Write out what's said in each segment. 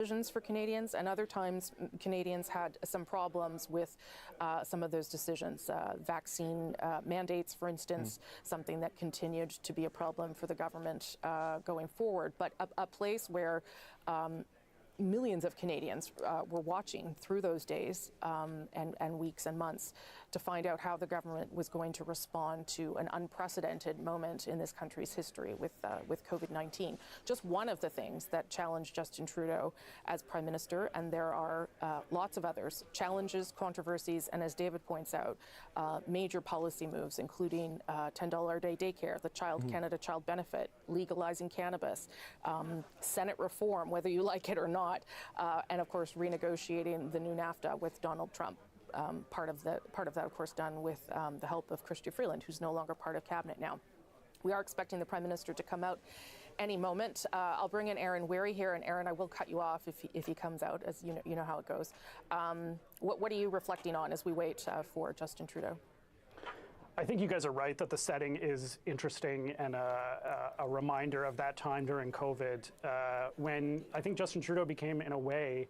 decisions for Canadians, and other times Canadians had some problems with some of those decisions. Vaccine mandates, for instance, something that continued to be a problem for the government going forward, but a place where millions of Canadians were watching through those days and weeks and months to find out how the government was going to respond to an unprecedented moment in this country's history with COVID-19. Just one of the things that challenged Justin Trudeau as Prime Minister, and there are lots of others, challenges, controversies, and as David points out, major policy moves, including $10 a day daycare, the Canada Child Benefit, legalizing cannabis, Senate reform, whether you like it or not, and of course renegotiating the new NAFTA with Donald Trump. Part of that, of course, done with the help of Chrystia Freeland, who's no longer part of cabinet now. We are expecting the Prime Minister to come out any moment. I'll bring in Aaron Wherry here, and Aaron, I will cut you off if he comes out, as you know how it goes. What are you reflecting on as we wait for Justin Trudeau? I think you guys are right that the setting is interesting and a reminder of that time during COVID when I think Justin Trudeau became, in a way,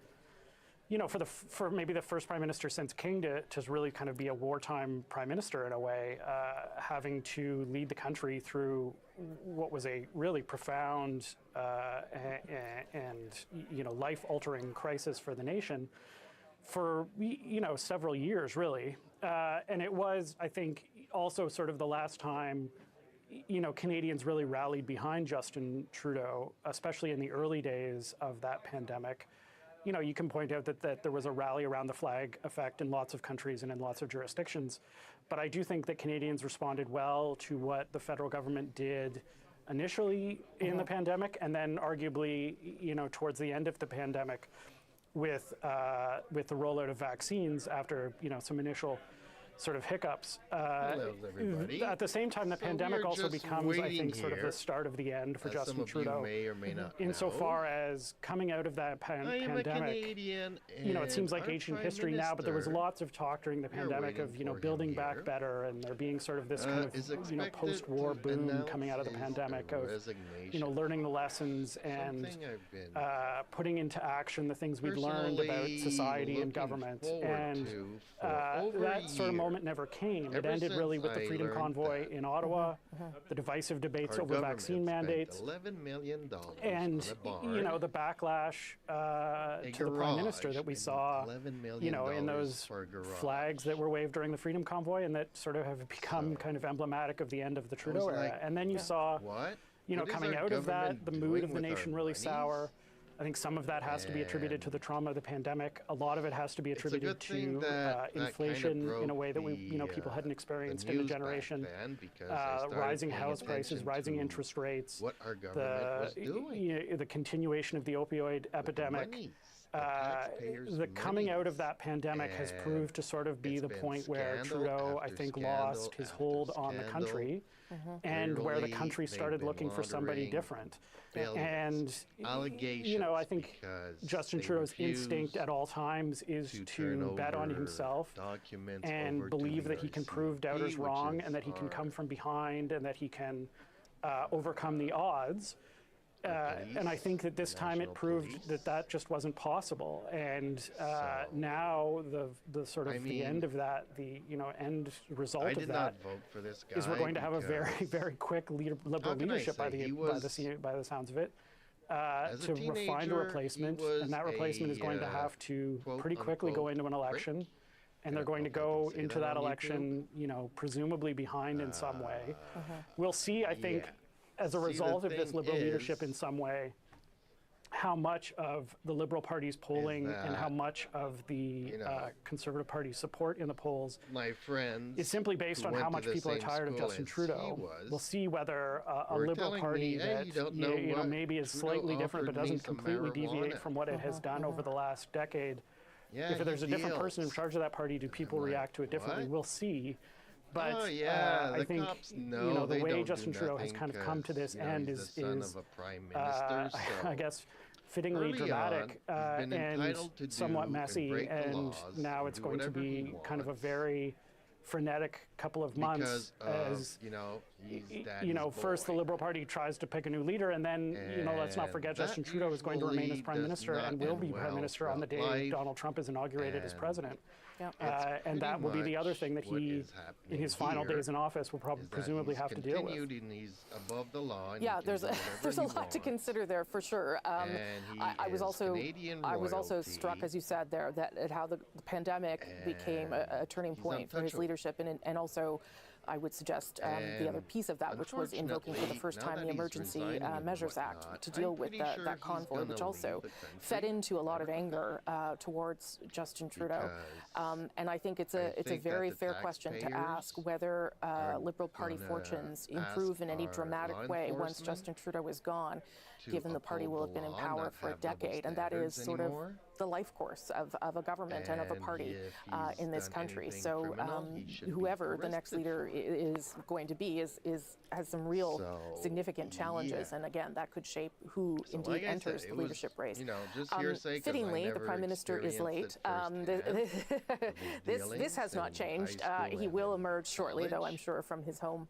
you know, for maybe the first Prime Minister since King to really kind of be a wartime Prime Minister in a way, having to lead the country through what was a really profound and you know, life-altering crisis for the nation for, you know, several years, really. And it was, I think, also sort of the last time, you know, Canadians really rallied behind Justin Trudeau, especially in the early days of that pandemic. You know, you can point out that there was a rally around the flag effect in lots of countries and in lots of jurisdictions. But I do think that Canadians responded well to what the federal government did initially in the pandemic, and then arguably, you know, towards the end of the pandemic with the rollout of vaccines after, you know, some initial sort of hiccups. Hello, everybody. At the same time, the pandemic also becomes, I think, sort of the start of the end for Justin Trudeau. May or may not insofar as coming out of that pandemic, you know, it seems like ancient history now, but there was lots of talk during the pandemic of, you know, building back better, and there being sort of this kind of, you know, post-war boom coming out of the pandemic of, you know, learning the lessons and putting into action the things we'd learned about society and government. And that sort of moment never came. It ended really with the Freedom Convoy in Ottawa, the divisive debates over vaccine mandates, $11 million and, you know, the backlash to the Prime Minister that we saw, you know, in those flags that were waved during the Freedom Convoy and that sort of have become kind of emblematic of the end of the Trudeau era. And then you saw, you know, coming out of that, the mood of the nation really sour. I think some of that has to be attributed to the trauma of the pandemic. A lot of it has to be attributed to inflation in a way that you know, people hadn't experienced in a generation. Rising house prices, rising interest rates, the continuation of the opioid epidemic. The coming out of that pandemic has proved to sort of be the point where Trudeau, I think, lost his hold on the country, and where the country started looking for somebody different. And, you know, I think Justin Trudeau's instinct at all times is to bet on himself and believe that he can prove doubters wrong, and that he can come from behind, and that he can overcome the odds. And I think that this time it proved that that just wasn't possible. And now the sort of the end of that, the, you know, end result of that is we're going to have a very, very quick liberal leadership by the sounds of it. To find a replacement, and that replacement is going to have to pretty quickly go into an election. And they're going to go into that election, you know, presumably behind in some way. We'll see, I think, as a result of this Liberal leadership in some way, how much of the Liberal Party's polling and how much of the Conservative Party's support in the polls is simply based on how much people are tired of Justin Trudeau. We'll see whether a Liberal Party that you know, maybe is slightly different but doesn't completely deviate from what it has done over the last decade. If there's a different person in charge of that party, do people react to it differently? We'll see. But I think you know, the way Justin Trudeau has kind of come to this end is I guess, fittingly dramatic and somewhat messy. And now it's going to be kind of a very frenetic couple of months as first the Liberal Party tries to pick a new leader, and then let's not forget Justin Trudeau is going to remain as Prime Minister and will be Prime Minister on the day Donald Trump is inaugurated as President. And that will be the other thing that he, in his final days in office, will presumably have to deal with. He's above the law. Yeah, there's a lot to consider there for sure. I was also struck, as you said there, that at how the pandemic became a turning point for his leadership, and also I would suggest the other piece of that, which was invoking for the first time the Emergency Measures Act to deal with that convoy, which also fed into a lot of anger towards Justin Trudeau. And I think it's a very fair question to ask whether Liberal Party fortunes improve in any dramatic way once Justin Trudeau is gone, given the party will have been in power for a decade, and that is sort of the life course of a government and of a party in this country. So whoever the next leader is going to be has some real significant challenges, and again, that could shape who indeed enters the leadership race. Fittingly, the Prime Minister is late. This has not changed. He will emerge shortly, though, I'm sure, from his home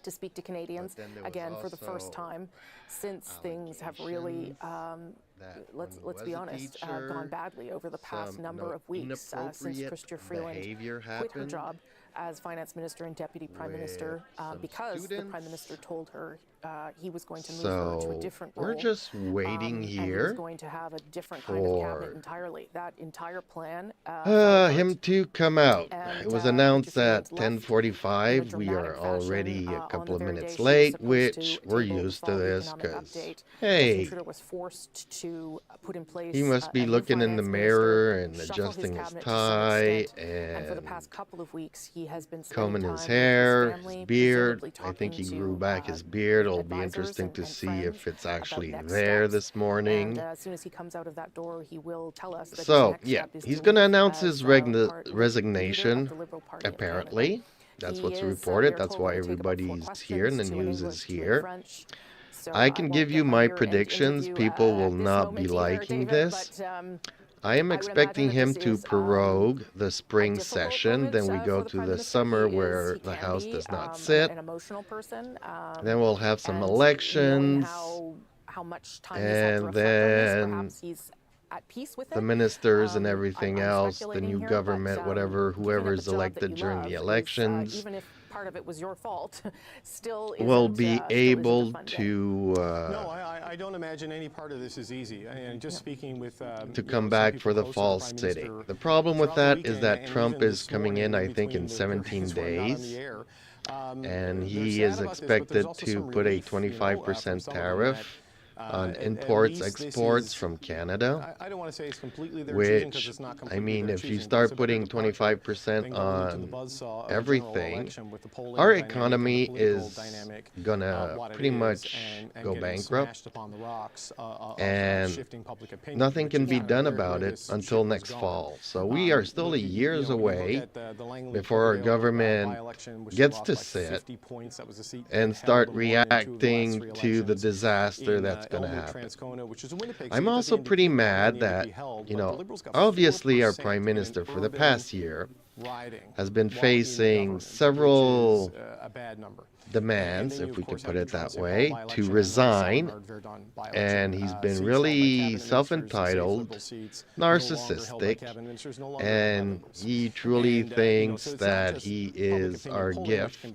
to speak to Canadians again for the first time since things have really, let's be honest, gone badly over the past number of weeks since Chrystia Freeland quit her job as Finance Minister and Deputy Prime Minister because the Prime Minister told her he was going to move her to a different role. We're just waiting here. And he was going to have a different kind of cabinet entirely. That entire plan. Him to come out. It was announced at 10:45. We are already a couple of minutes late, which we're used to this because, hey, Trudeau was forced to put in place he must be looking in the mirror and adjusting his tie and for the past couple of weeks he has been combing his hair, his beard. I think he grew back his beard. It'll be interesting to see if it's actually there this morning. And as soon as he comes out of that door, he will tell us that so, yeah, he's going to announce his resignation, apparently. That's what's reported. That's why everybody's here and the news is here. I can give you my predictions. People will not be liking this. I am expecting him to prorogue the spring session, then we go to the summer where the House does not sit. Then we'll have some elections, and then the ministers and everything else, the new government, whoever's elected during the elections, part of it was your fault, still will be able to no, I don't imagine any part of this is easy. And just speaking with to come back for the fall sitting. The problem with that is that Trump is coming in, I think, in 17 days. And he is expected to put a 25% tariff on imports, exports from Canada, I don't want to say it's completely their which, I mean, if you start putting 25% on everything, our economy is gonna pretty much go bankrupt, and nothing can be done about it until next fall. So we are still years away before our government gets to sit and start reacting to the disaster that's going to happen. I'm also pretty mad that, obviously our Prime Minister for the past year has been facing several demands, if we could put it that way, to resign, and he's been really self-entitled, narcissistic, and he truly thinks that he is our gift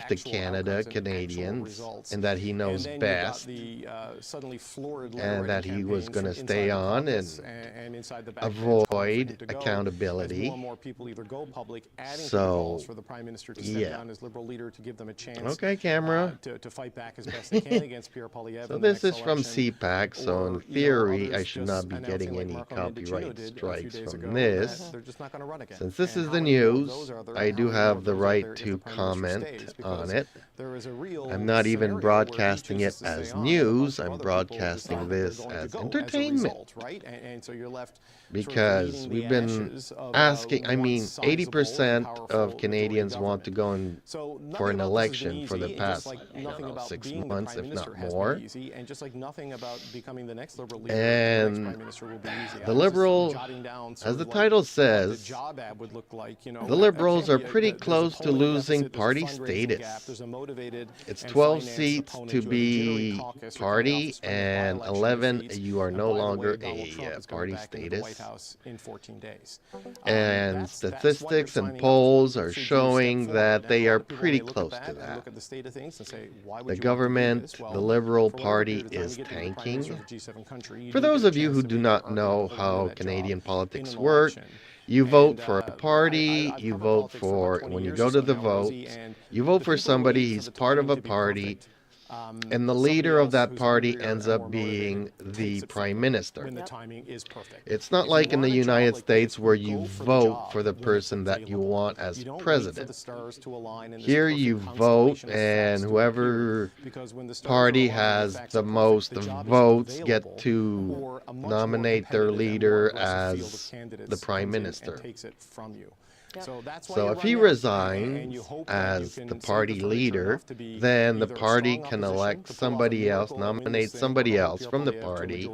to Canada, Canadians, and that he knows best, and that he was going to stay on and avoid accountability. So, yeah. As Liberal leader to give them a chance. Okay, camera. To fight back as best they can against Pierre Poilievre. So this is from CPAC, so in theory, I should not be getting any copyright strikes from this. They're just not going to run again. Since this is the news, I do have the right to comment on it. I'm not even broadcasting it as news. I'm broadcasting this as entertainment. Because we've been asking, I mean, 80% of Canadians want to go in for an election for the past, I don't know, 6 months, if not more. And the Liberal, as the title says, the Liberals are pretty close to losing party status. It's 12 seats to be party, and 11 you are no longer a party status. And statistics and polls are showing that they are pretty close to that. The government, the Liberal Party, is tanking. For those of you who do not know how Canadian politics work, you vote for a party, you vote for, when you go to the vote, you vote for somebody, he's part of a party, and the leader of that party ends up being the prime minister. It's not like in the United States where you vote for the person that you want as president. Here you vote, and whoever party has the most votes get to nominate their leader as the prime minister. So if he resigns as the party leader, then the party can elect somebody else, nominate somebody else from the party.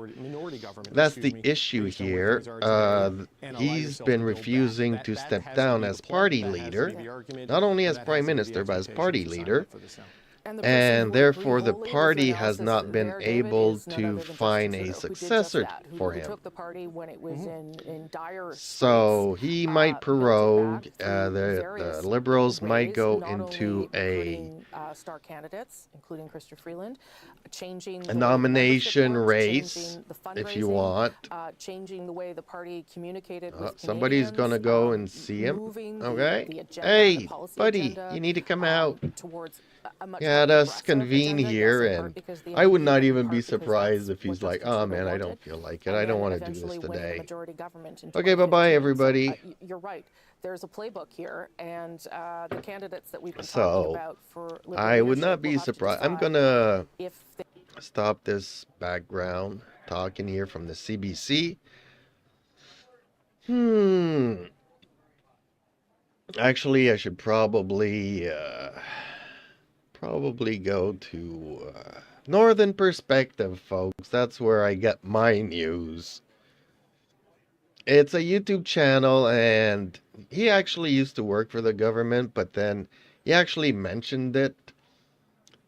That's the issue here. He's been refusing to step down as party leader, not only as prime minister, but as party leader. And therefore the party has not been able to find a successor for him. So he might prorogue, the Liberals might go into a nomination race, if you want. Somebody's going to go and see him. Okay? Hey, buddy, you need to come out. Let us convene here, and I would not even be surprised if he's like, oh man, I don't feel like it. I don't want to do this today. Okay, bye-bye, everybody. You're right. There's a playbook here, and the candidates that we've been talking about for Liberal I would not be leadership will surprised. have I'm to going decide to stop this background talking here from the CBC. Actually, I should probably go to Northern Perspective, folks. That's where I get my news. It's a YouTube channel, and he actually used to work for the government, but then he actually mentioned it.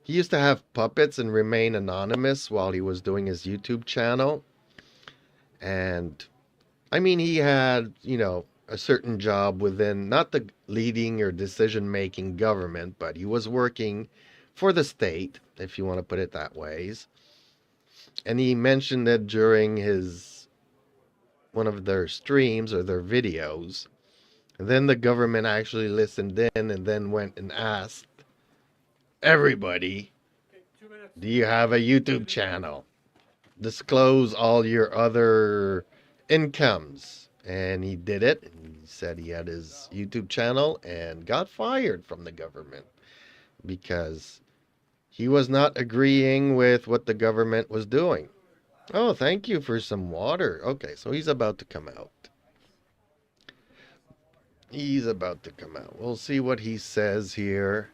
He used to have puppets and remain anonymous while he was doing his YouTube channel. And, I mean, he had, you know, a certain job within, not the leading or decision-making government, but he was working for the state, if you want to put it that way. And he mentioned it during one of their streams or their videos. And then the government actually listened in and then went and asked everybody, do you have a YouTube channel? Disclose all your other incomes. And he did it. He said he had his YouTube channel and got fired from the government because he was not agreeing with what the government was doing. Oh, thank you for some water. Okay, so he's about to come out. He's about to come out. We'll see what he says here.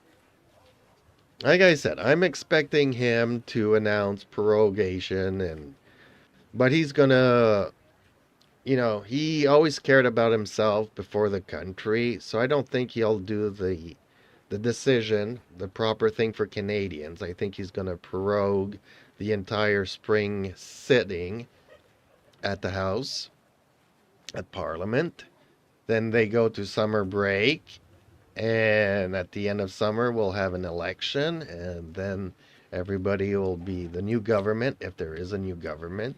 Like I said, I'm expecting him to announce prorogation, but he's gonna, you know, he always cared about himself before the country, so I don't think he'll do the decision, the proper thing for Canadians. I think he's gonna prorogue the entire spring sitting at the House, at Parliament. Then they go to summer break, and at the end of summer we'll have an election, and then everybody will be, the new government, if there is a new government,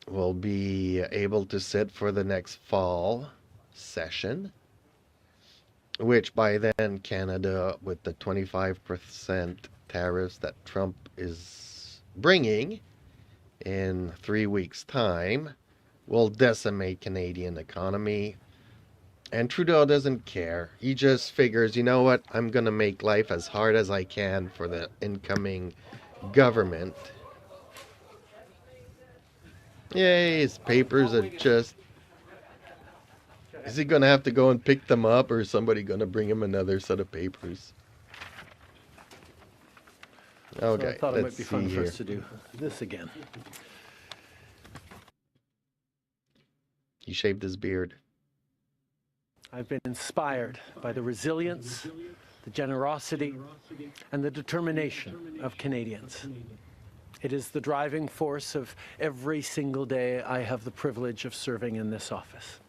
will be able to sit for the next fall session, which by then Canada, with the 25% tariffs that Trump is bringing in 3 weeks' time, will decimate Canadian economy. And Trudeau doesn't care. He just figures, you know what? I'm going to make life as hard as I can for the incoming government. Yay, his papers are just... Is he going to have to go and pick them up, or is somebody going to bring him another set of papers? Okay, so I thought it might be fun here. for us to do this again. He shaved his beard. I've been inspired by the resilience, the generosity, and the determination of Canadians. It is the driving force of every single day I have the privilege of serving in this office.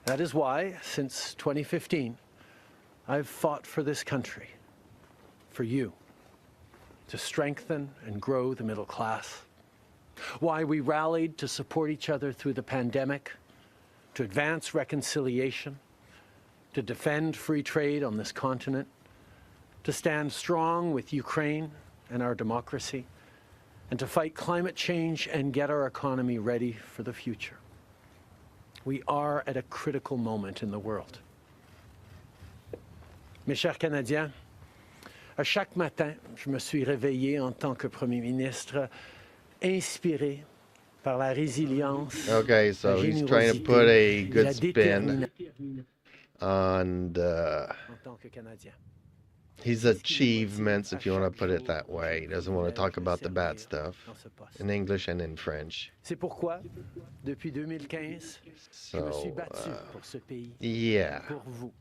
That is why, since 2015, I've fought for this country, for you, to strengthen and grow the middle class. Why we rallied to support each other through the pandemic, to advance reconciliation, to defend free trade on this continent, to stand strong with Ukraine and our democracy, and to fight climate change and get our economy ready for the future. We are at a critical moment in the world. Mes chers Canadiens, à chaque matin, je me suis réveillé en tant que Premier ministre, inspiré par la résilience. Okay, so he's trying to put a good spin on his achievements, if you want to put it that way. He doesn't want to talk about the bad stuff in English and in French. C'est pourquoi, depuis 2015, je me suis battu pour ce pays, pour vous,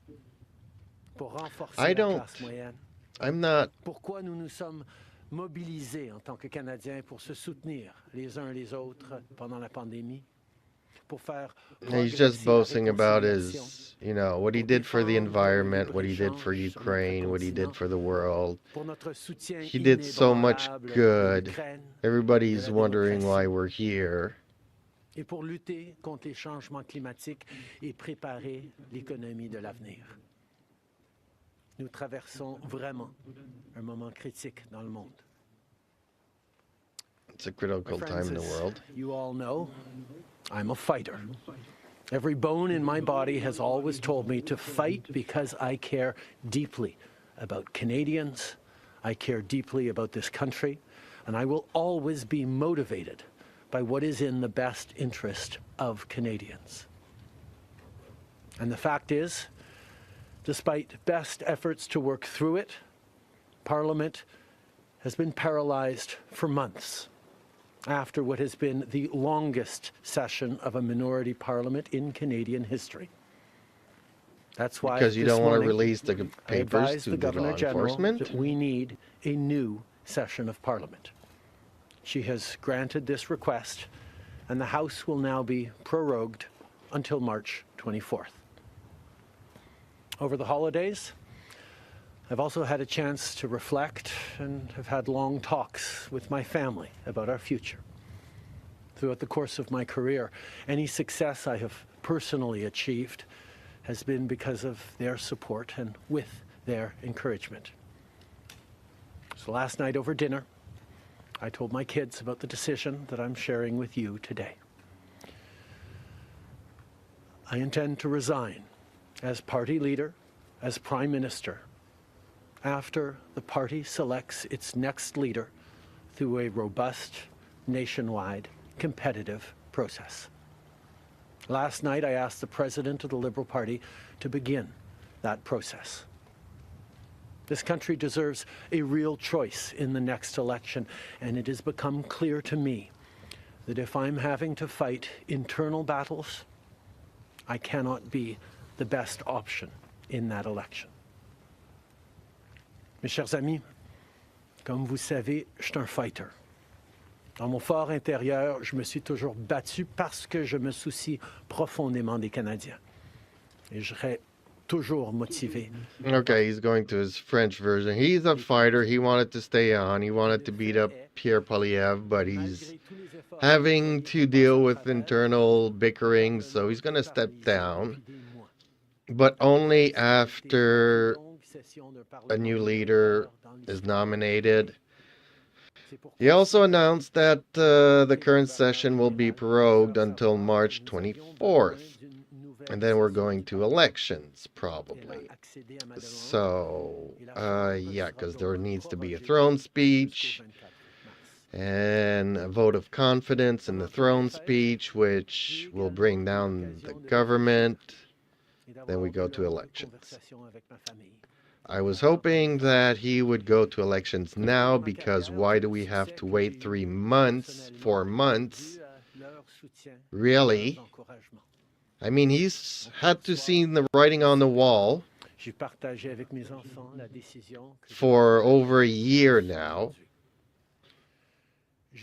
pour renforcer la classe moyenne. I'm not... Pourquoi nous nous sommes mobilisés en tant que Canadiens pour se soutenir les uns les autres pendant la pandémie. He's just boasting about his, you know, what he did for the environment, what he did for Ukraine, what he did for the world. He did so much good. Everybody's wondering why we're here. Et pour lutter contre les changements climatiques et préparer l'économie de l'avenir. Nous traversons vraiment un moment critique dans le monde. It's a critical time in the world. You all know, I'm a fighter. Every bone in my body has always told me to fight because I care deeply about Canadians, I care deeply about this country, and I will always be motivated by what is in the best interest of Canadians. And the fact is, despite best efforts to work through it, Parliament has been paralyzed for months after what has been the longest session of a minority parliament in Canadian history. That's why because you don't want to release the papers to the law enforcement. That we need a new session of Parliament. She has granted this request, and the House will now be prorogued until March 24th. Over the holidays, I've also had a chance to reflect and have had long talks with my family about our future. Throughout the course of my career, any success I have personally achieved has been because of their support and with their encouragement. So last night over dinner, I told my kids about the decision that I'm sharing with you today. I intend to resign as party leader, as Prime Minister, after the party selects its next leader through a robust, nationwide, competitive process. Last night, I asked the President of the Liberal Party to begin that process. This country deserves a real choice in the next election, and it has become clear to me that if I'm having to fight internal battles, I cannot be the best option in that election. Mes chers amis, comme vous savez, je suis un fighter. Dans mon fort intérieur, je me suis toujours battu parce que je me soucie profondément des Canadiens. Et je serai toujours motivé. Okay, he's going to his French version. He's a fighter. He wanted to stay on. He wanted to beat up Pierre Poilievre, but he's having to deal with internal bickering, so he's going to step down. But only after a new leader is nominated. He also announced that the current session will be prorogued until March 24th. And then we're going to elections, probably. So, yeah, because there needs to be a throne speech and a vote of confidence in the throne speech, which will bring down the government. Then we go to elections. I was hoping that he would go to elections now, because why do we have to wait 3 months, 4 months? Really? I mean, he's had to see the writing on the wall for over a year now.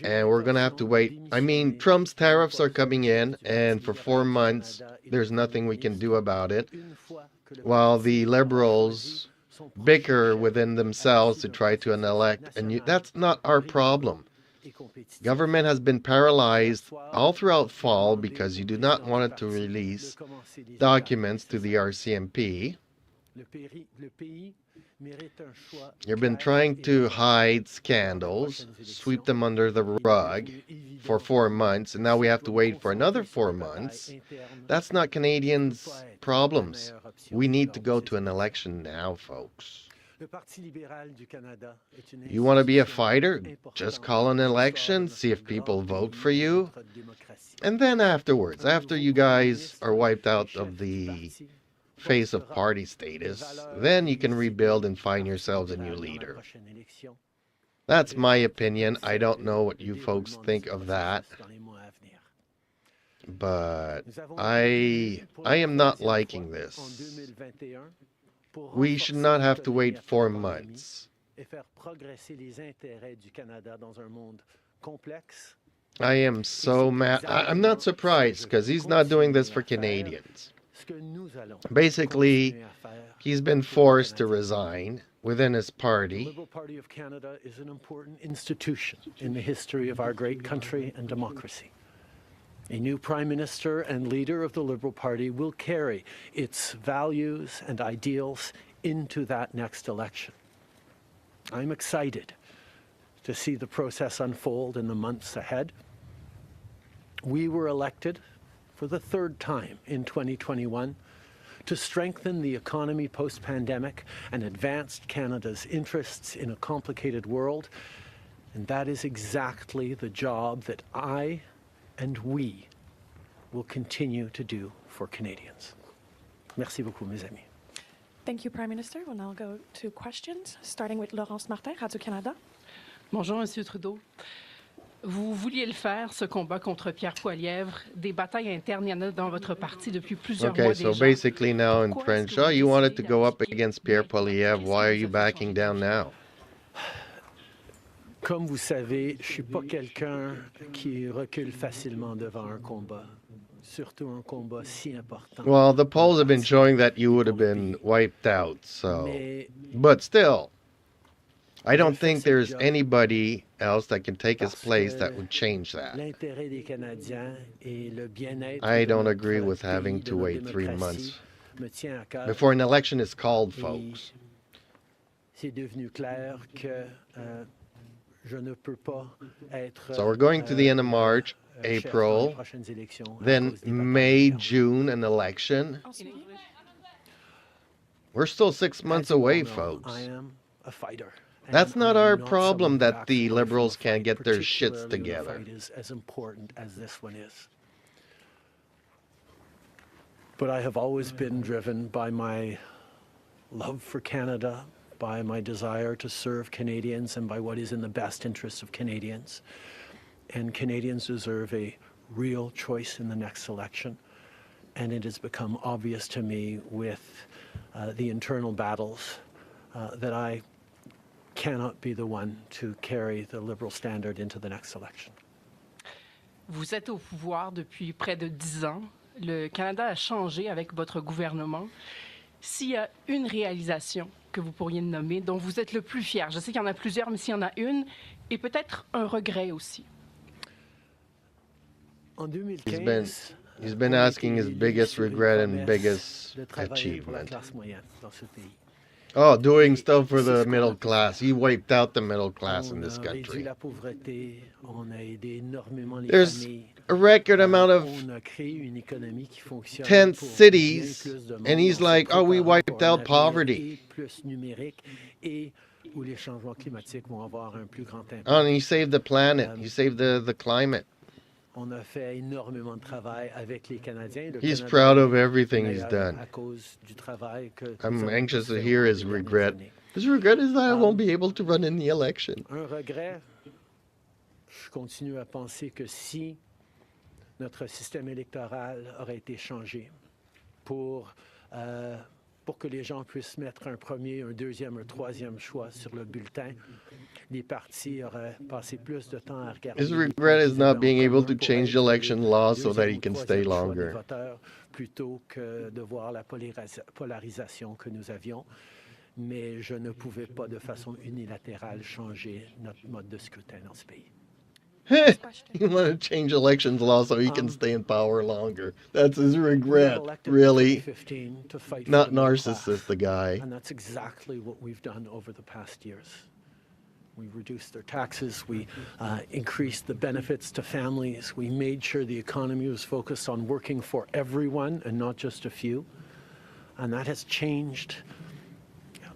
And we're going to have to wait. I mean, Trump's tariffs are coming in, and for 4 months, there's nothing we can do about it. While the Liberals bicker within themselves to try to elect, and that's not our problem. Government has been paralyzed all throughout fall because you do not want it to release documents to the RCMP. You've been trying to hide scandals, sweep them under the rug for 4 months, and now we have to wait for another 4 months. That's not Canadians' problems. We need to go to an election now, folks. You want to be a fighter? Just call an election, see if people vote for you. And then afterwards, after you guys are wiped out of the face of party status, then you can rebuild and find yourselves a new leader. That's my opinion. I don't know what you folks think of that. But I am not liking this. We should not have to wait 4 months. I am so mad. I'm not surprised, because he's not doing this for Canadians. Basically, he's been forced to resign within his party. The Liberal Party of Canada is an important institution in the history of our great country and democracy. A new Prime Minister and leader of the Liberal Party will carry its values and ideals into that next election. I'm excited to see the process unfold in the months ahead. We were elected for the 3rd time in 2021 to strengthen the economy post-pandemic and advance Canada's interests in a complicated world. And that is exactly the job that I and we will continue to do for Canadians. Merci beaucoup, mes amis. Thank you, Prime Minister. We'll now go to questions, starting with Laurence Martin, Radio-Canada. Bonjour, Monsieur Trudeau. Vous vouliez le faire, ce combat contre Pierre Poilievre. Des batailles internes, il y en a dans votre parti depuis plusieurs mois déjà. Okay, so basically now in French, you wanted to go up against Pierre Poilievre. Why are you backing down now? Comme vous savez, je suis pas quelqu'un qui recule facilement devant un combat, surtout un combat si important. Well, the polls have been showing that you would have been wiped out, so. But still, I don't think there's anybody else that can take his place that would change that. I don't agree with having to wait 3 months before an election is called, folks. So we're going to the end of March, April, then May, June, an election. We're still 6 months away, folks. I am a fighter. That's not our problem that the Liberals can't get their shits together. As important as this one is. But I have always been driven by my love for Canada, by my desire to serve Canadians, and by what is in the best interest of Canadians. And Canadians deserve a real choice in the next election. And it has become obvious to me with the internal battles that I cannot be the one to carry the Liberal standard into the next election. Vous êtes au pouvoir depuis près de 10 ans. Le Canada a changé avec votre gouvernement. S'il y a une réalisation que vous pourriez nommer, dont vous êtes le plus fier, je sais qu'il y en a plusieurs, mais s'il y en a une, et peut-être un regret aussi. En 2015, he's been asking his biggest regret and biggest achievement. Oh, doing stuff for the middle class. He wiped out the middle class in this country. a record amount of tent cities, and he's like, oh, we wiped out poverty. Oh, and he saved the planet. He saved the climate. He's proud of everything he's done. I'm anxious to hear his regret. His regret is that I won't be able to run in the election. Je continue à penser que si notre système électoral aurait été changé pour que les gens puissent mettre un premier, un deuxième, un troisième choix sur le bulletin, les partis auraient passé plus de temps à regarder. His regret is not being able to change the election law so that he can stay longer. Plutôt que de voir la polarisation que nous avions. Mais je ne pouvais pas de façon unilatérale changer notre mode de scrutin dans ce pays. You want to change elections law so he can stay in power longer. That's his regret, really. Not narcissist, the guy. And that's exactly what we've done over the past years. We reduced their taxes. We increased the benefits to families. We made sure the economy was focused on working for everyone and not just a few. And that has changed.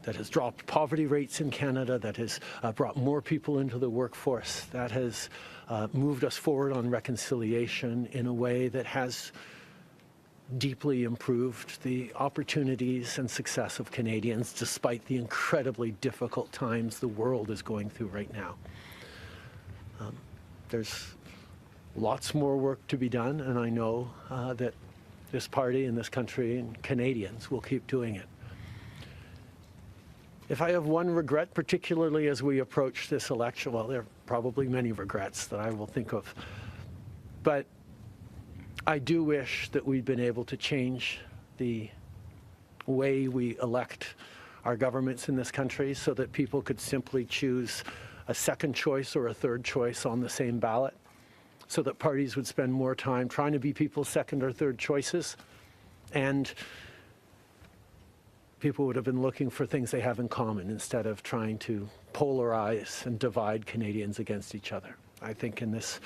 That has dropped poverty rates in Canada, that has brought more people into the workforce, that has moved us forward on reconciliation in a way that has deeply improved the opportunities and success of Canadians, despite the incredibly difficult times the world is going through right now. There's lots more work to be done, and I know that this party and this country and Canadians will keep doing it. If I have one regret, particularly as we approach this election, well, there are probably many regrets that I will think of, but I do wish that we'd been able to change the way we elect our governments in this country so that people could simply choose a second choice or a third choice on the same ballot, so that parties would spend more time trying to be people's second or third choices, and people would have been looking for things they have in common instead of trying to polarize and divide Canadians against each other. I think in this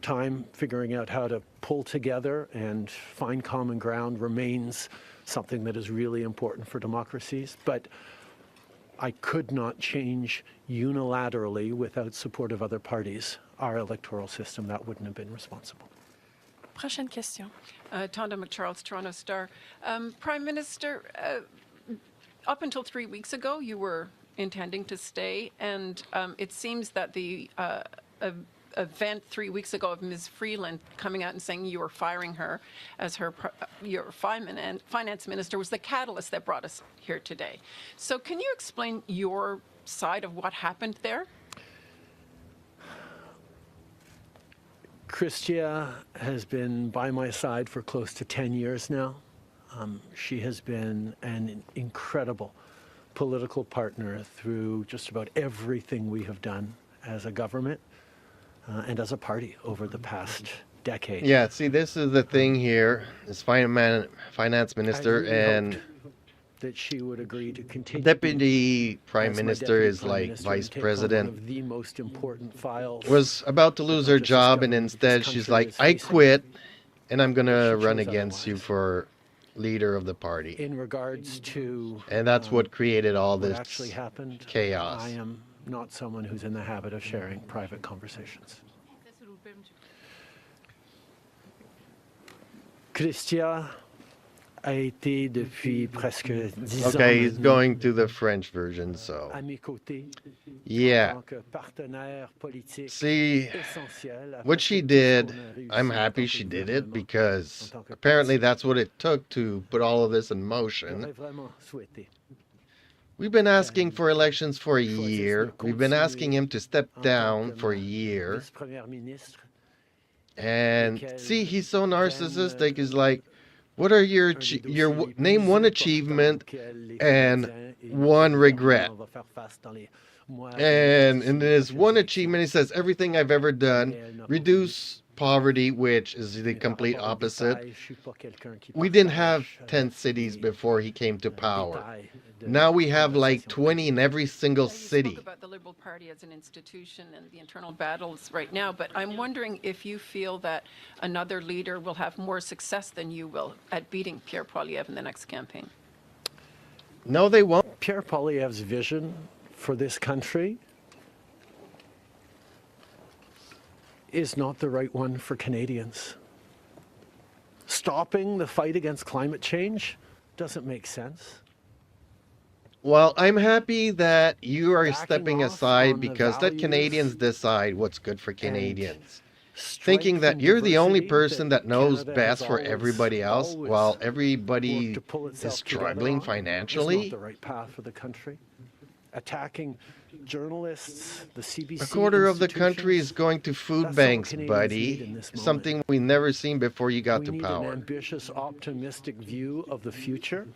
time, figuring out how to pull together and find common ground remains something that is really important for democracies. But I could not change unilaterally without support of other parties our electoral system. That wouldn't have been responsible. Prochaine question. Tonda McCharles, Toronto Star. Prime Minister, up until 3 weeks ago, you were intending to stay, and it seems that the event 3 weeks ago of Ms. Freeland coming out and saying you were firing her as your finance minister was the catalyst that brought us here today. So can you explain your side of what happened there? Chrystia has been by my side for close to 10 years now. She has been an incredible political partner through just about everything we have done as a government and as a party over the past decade. Yeah, see, this is the thing here. This finance minister and that she would agree to continue. Deputy Prime Minister is like vice president. Of the most important files was about to lose her job, and instead she's like, I quit, and I'm going to run against you for leader of the party. In regards to and that's what created all this actually happened, chaos. I am not someone who's in the habit of sharing private conversations. Chrystia a été depuis presque 10 ans. Okay, he's going to the French version, so. À mes côtés, yeah. en tant que partenaire politique See, essentiel, what she did, I'm happy she did it because apparently that's what it took to put all of this in motion. We've been asking for elections for a year. We've been asking him to step down for a year. And see, he's so narcissistic. He's like, what are your name one achievement and one regret? And in his one achievement, he says, everything I've ever done, reduce poverty, which is the complete opposite. We didn't have 10 cities before he came to power. Now we have like 20 in every single city. You spoke about the Liberal Party as an institution and the internal battles right now, but I'm wondering if you feel that another leader will have more success than you will at beating Pierre Poilievre in the next campaign. No, they won't. Pierre Poilievre's vision for this country is not the right one for Canadians. Stopping the fight against climate change doesn't make sense. Well, I'm happy that you are stepping aside because let Canadians decide what's good for Canadians. Thinking that you're the only person that knows best for everybody else while everybody is struggling financially. It's not the right path for the country. Attacking journalists, the CBC. A quarter of the country is going to food banks, buddy. Something we never seen before you got to power. We need an ambitious, optimistic view of the future.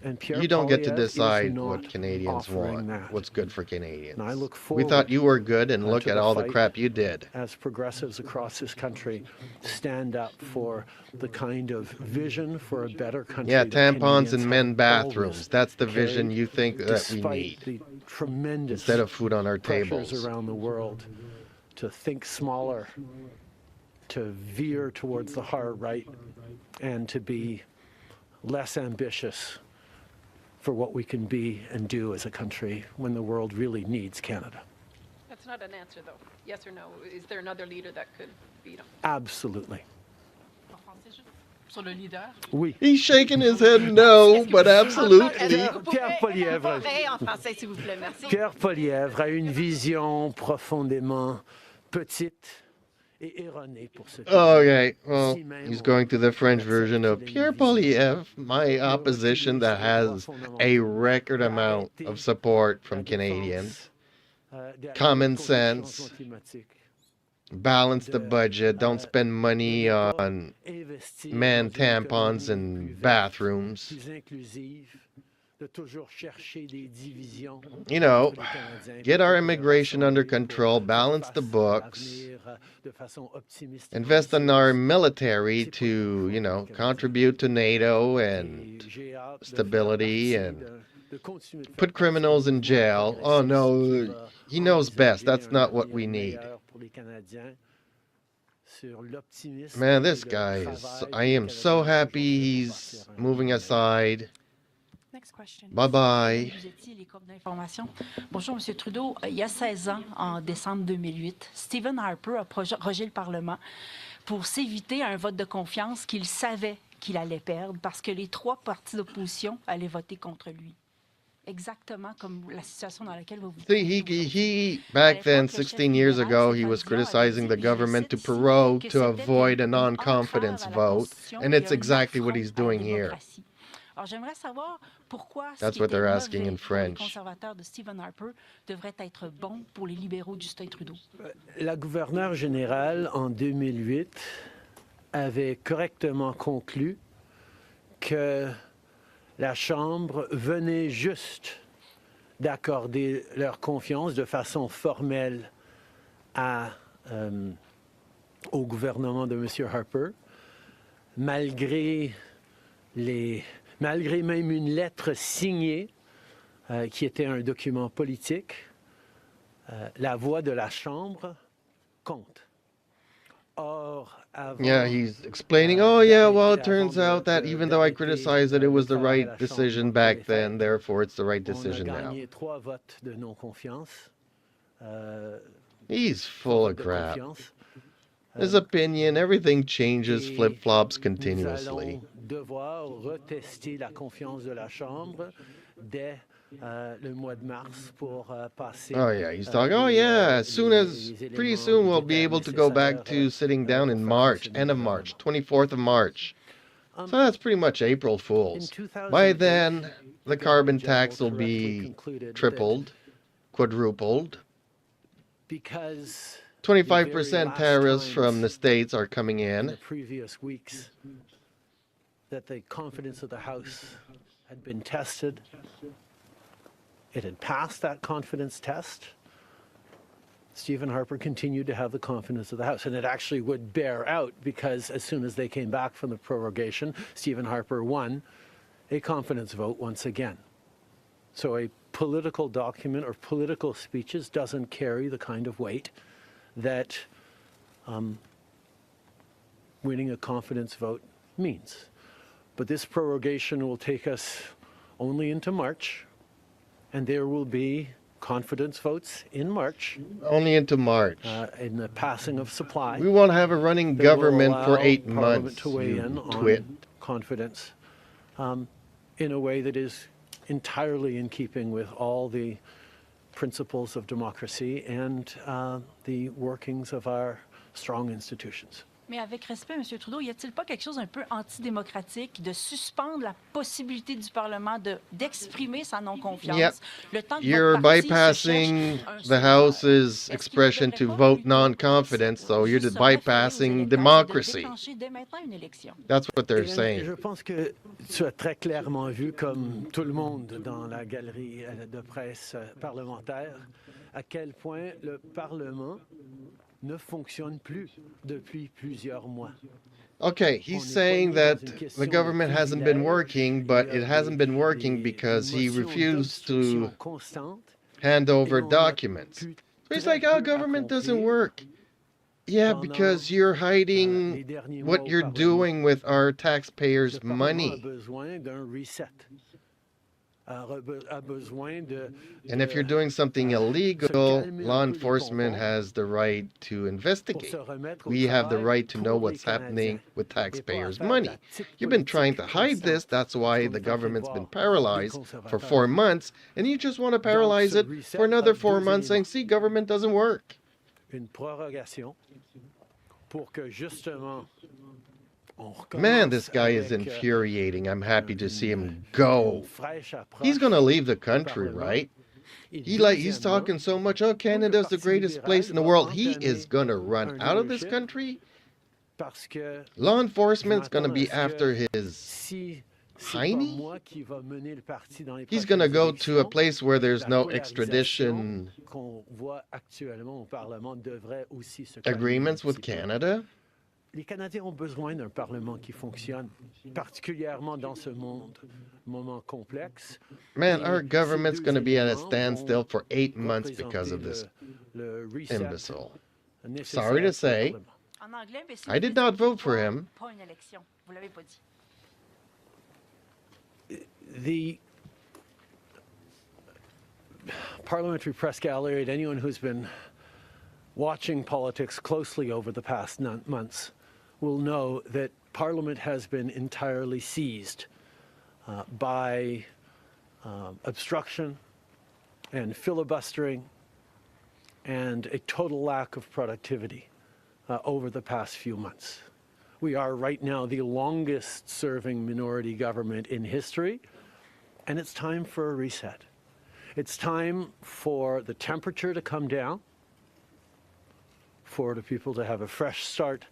And Pierre You don't get to Poilievre decide what Canadians want, that. what's good for Canadians. And I look We forward thought you were good, and look to at the all the fight crap you did. as progressives across this country stand up for the kind of vision for a better country. Yeah, that tampons Canadians and have men always bathrooms. That's the vision carried, you think that we despite need. the tremendous Instead of food on our pressures tables. around the world to think smaller, to veer towards the hard right, and to be less ambitious for what we can be and do as a country when the world really needs Canada. That's not an answer, though. Yes or no? Is there another leader that could beat him? Absolutely. Sur le leader. Oui. He's shaking his head no, but absolutely. Pierre Poilievre. En français, s'il vous plaît, merci. Pierre Poilievre a une vision profondément petite et erronée pour ce pays. Okay, well, he's going to the French version of Pierre Poilievre, my opposition that has a record amount of support from Canadians. Common sense. Balance the budget. Don't spend money on man tampons and bathrooms. You know, get our immigration under control, balance the books, invest in our military to, you know, contribute to NATO and stability and put criminals in jail. Oh no, he knows best. That's not what we need. Man, this guy is, I am so happy he's moving aside. Next question. Bye-bye. Vous étiez les coupes d'information. Bonjour, M. Trudeau. Il y a 16 ans, en décembre 2008, Stephen Harper a prorogé le Parlement pour s'éviter un vote de confiance qu'il savait qu'il allait perdre parce que les 3 partis d'opposition allaient voter contre lui. Exactement comme la situation dans laquelle vous vous See, he back then, 16 years ago, he was criticizing the government to prorogue to avoid a non-confidence vote, and it's exactly what he's doing here. Alors, j'aimerais savoir pourquoi That's what they're asking in French. Les conservateurs de Stephen Harper devraient être bons pour les libéraux de Justin Trudeau. La gouverneure générale, en 2008, avait correctement conclu que la Chambre venait juste d'accorder leur confiance de façon formelle au gouvernement de M. Harper, malgré même une lettre signée qui était un document politique. La voix de la Chambre compte. Or, yeah, he's explaining, oh yeah, well, it turns out that even though I criticized it, it was the right decision back then, therefore it's the right decision now. He's full of crap. His opinion, everything changes, flip-flops continuously. Oh yeah, he's talking, oh yeah, pretty soon we'll be able to go back to sitting down in March, end of March, 24th of March. So that's pretty much April Fools. By then, the carbon tax will be tripled, quadrupled. 25% tariffs from the States are coming in. The previous weeks that the confidence of the House had been tested. It had passed that confidence test. Stephen Harper continued to have the confidence of the House. And it actually would bear out because as soon as they came back from the prorogation, Stephen Harper won a confidence vote once again. So a political document or political speeches doesn't carry the kind of weight that winning a confidence vote means. But this prorogation will take us only into March, and there will be confidence votes in March. Only into March. In the passing of supply. We won't have a running government for 8 Parliament months. to weigh in on confidence in a way that is entirely in keeping with all the principles of democracy and the workings of our strong institutions. Mais avec respect, M. Trudeau, y a-t-il pas quelque chose un peu antidémocratique de suspendre la possibilité du Parlement d'exprimer sa non-confiance? Yep. Le temps que You're votre parti bypassing the House's expression to vote non-confidence, so you're bypassing democracy. That's what they're saying. Je pense que tu as très clairement vu, comme tout le monde dans la galerie de presse parlementaire, à quel point le Parlement ne fonctionne plus depuis plusieurs mois. Okay, he's saying that the government hasn't been working, but it hasn't been working because he refused to hand over documents. So he's like, oh, government doesn't work. Yeah, because you're hiding what you're doing with our taxpayers' money. And if you're doing something illegal, law enforcement has the right to investigate. We have the right to know what's happening with taxpayers' money. You've been trying to hide this. That's why the government's been paralyzed for 4 months. And you just want to paralyze it for another 4 months saying, see, government doesn't work. Man, this guy is infuriating. I'm happy to see him go. He's going to leave the country, right? He's talking so much, oh, Canada's the greatest place in the world. He is going to run out of this country. Law enforcement's going to be after his hiney. He's going to go to a place where there's no extradition agreements with Canada. Les Canadiens ont besoin d'un Parlement qui fonctionne, particulièrement dans ce moment complexe. Man, our government's going to be at a standstill for 8 months because of this imbecile. Sorry to say, I did not vote for him. The parliamentary press gallery, and anyone who's been watching politics closely over the past months will know that Parliament has been entirely seized by obstruction and filibustering and a total lack of productivity over the past few months. We are right now the longest serving minority government in history, and it's time for a reset. It's time for the temperature to come down, for the people to have a fresh start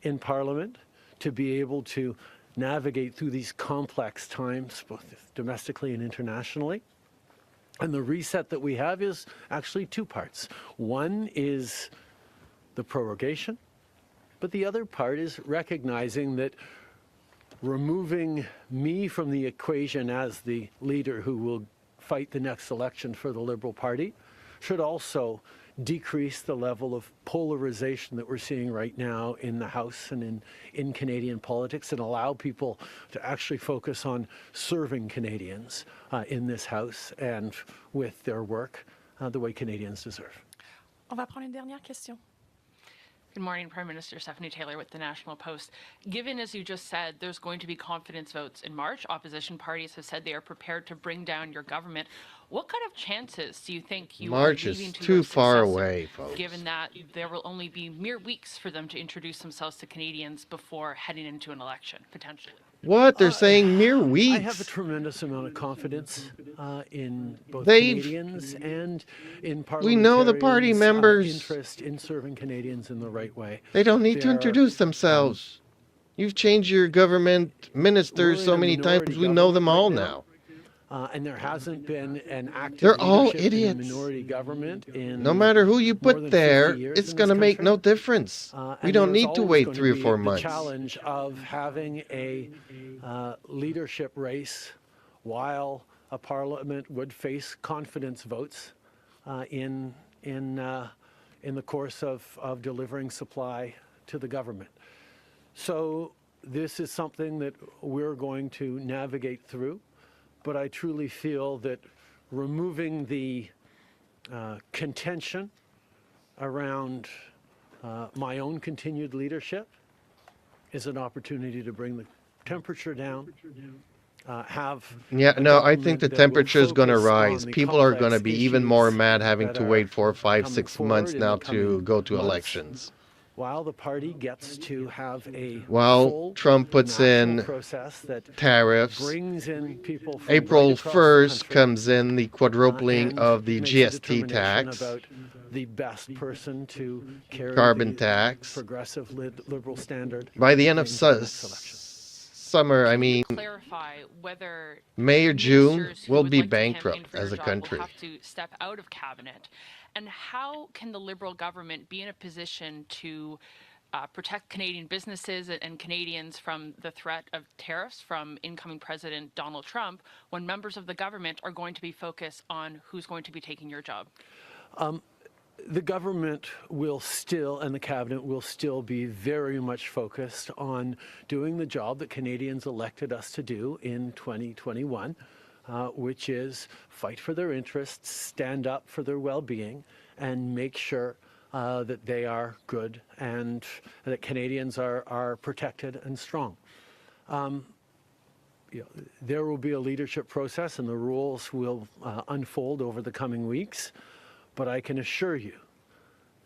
in Parliament, to be able to navigate through these complex times, both domestically and internationally. And the reset that we have is actually 2 parts. One is the prorogation, but the other part is recognizing that removing me from the equation as the leader who will fight the next election for the Liberal Party should also decrease the level of polarization that we're seeing right now in the House and in Canadian politics, and allow people to actually focus on serving Canadians in this House and with their work the way Canadians deserve. On va prendre une dernière question. Good morning, Prime Minister. Stephanie Taylor with the National Post. Given, as you just said, there's going to be confidence votes in March, opposition parties have said they are prepared to bring down your government. What kind of chances do you think you March are leaving is to too your far successor, away, folks. given that there will only be mere weeks for them to introduce themselves to Canadians before heading into an election, potentially? What? They're saying mere weeks. I have a tremendous amount of confidence in both Canadians and in We know the party members. Interest in serving Canadians in the right way. They don't need to introduce themselves. You've changed your government ministers so many times, we know them all now. and there hasn't been an active They're all leadership in a idiots. minority government in No matter who you more put than 50 there, years it's in going this to make country. no difference. We And don't there's need to always wait going 3 or be 4 the months. challenge of having a leadership race while a parliament would face confidence votes in the course of delivering supply to the government. So this is something that we're going to navigate through, but I truly feel that removing the contention around my own continued leadership is an opportunity to bring the temperature down. Yeah, no, I think the temperature is going to rise. People are going to be even more mad having to wait 4, 5, 6 months now to go to elections. While the party gets to have a While Trump puts in tariffs, April 1st comes in the quadrupling of the GST tax, the best person to carry carbon the tax. progressive liberal standard. By the end of summer, I mean, clarify whether May or June, ministers who we'll would be like to campaign bankrupt for your as a job country. will have to step out of cabinet, and how can the Liberal government be in a position to protect Canadian businesses and Canadians from the threat of tariffs from incoming President Donald Trump when members of the government are going to be focused on who's going to be taking your job? The government will still, and the cabinet will still be very much focused on doing the job that Canadians elected us to do in 2021, which is fight for their interests, stand up for their well-being, and make sure that they are good and that Canadians are protected and strong. There will be a leadership process and the rules will unfold over the coming weeks. But I can assure you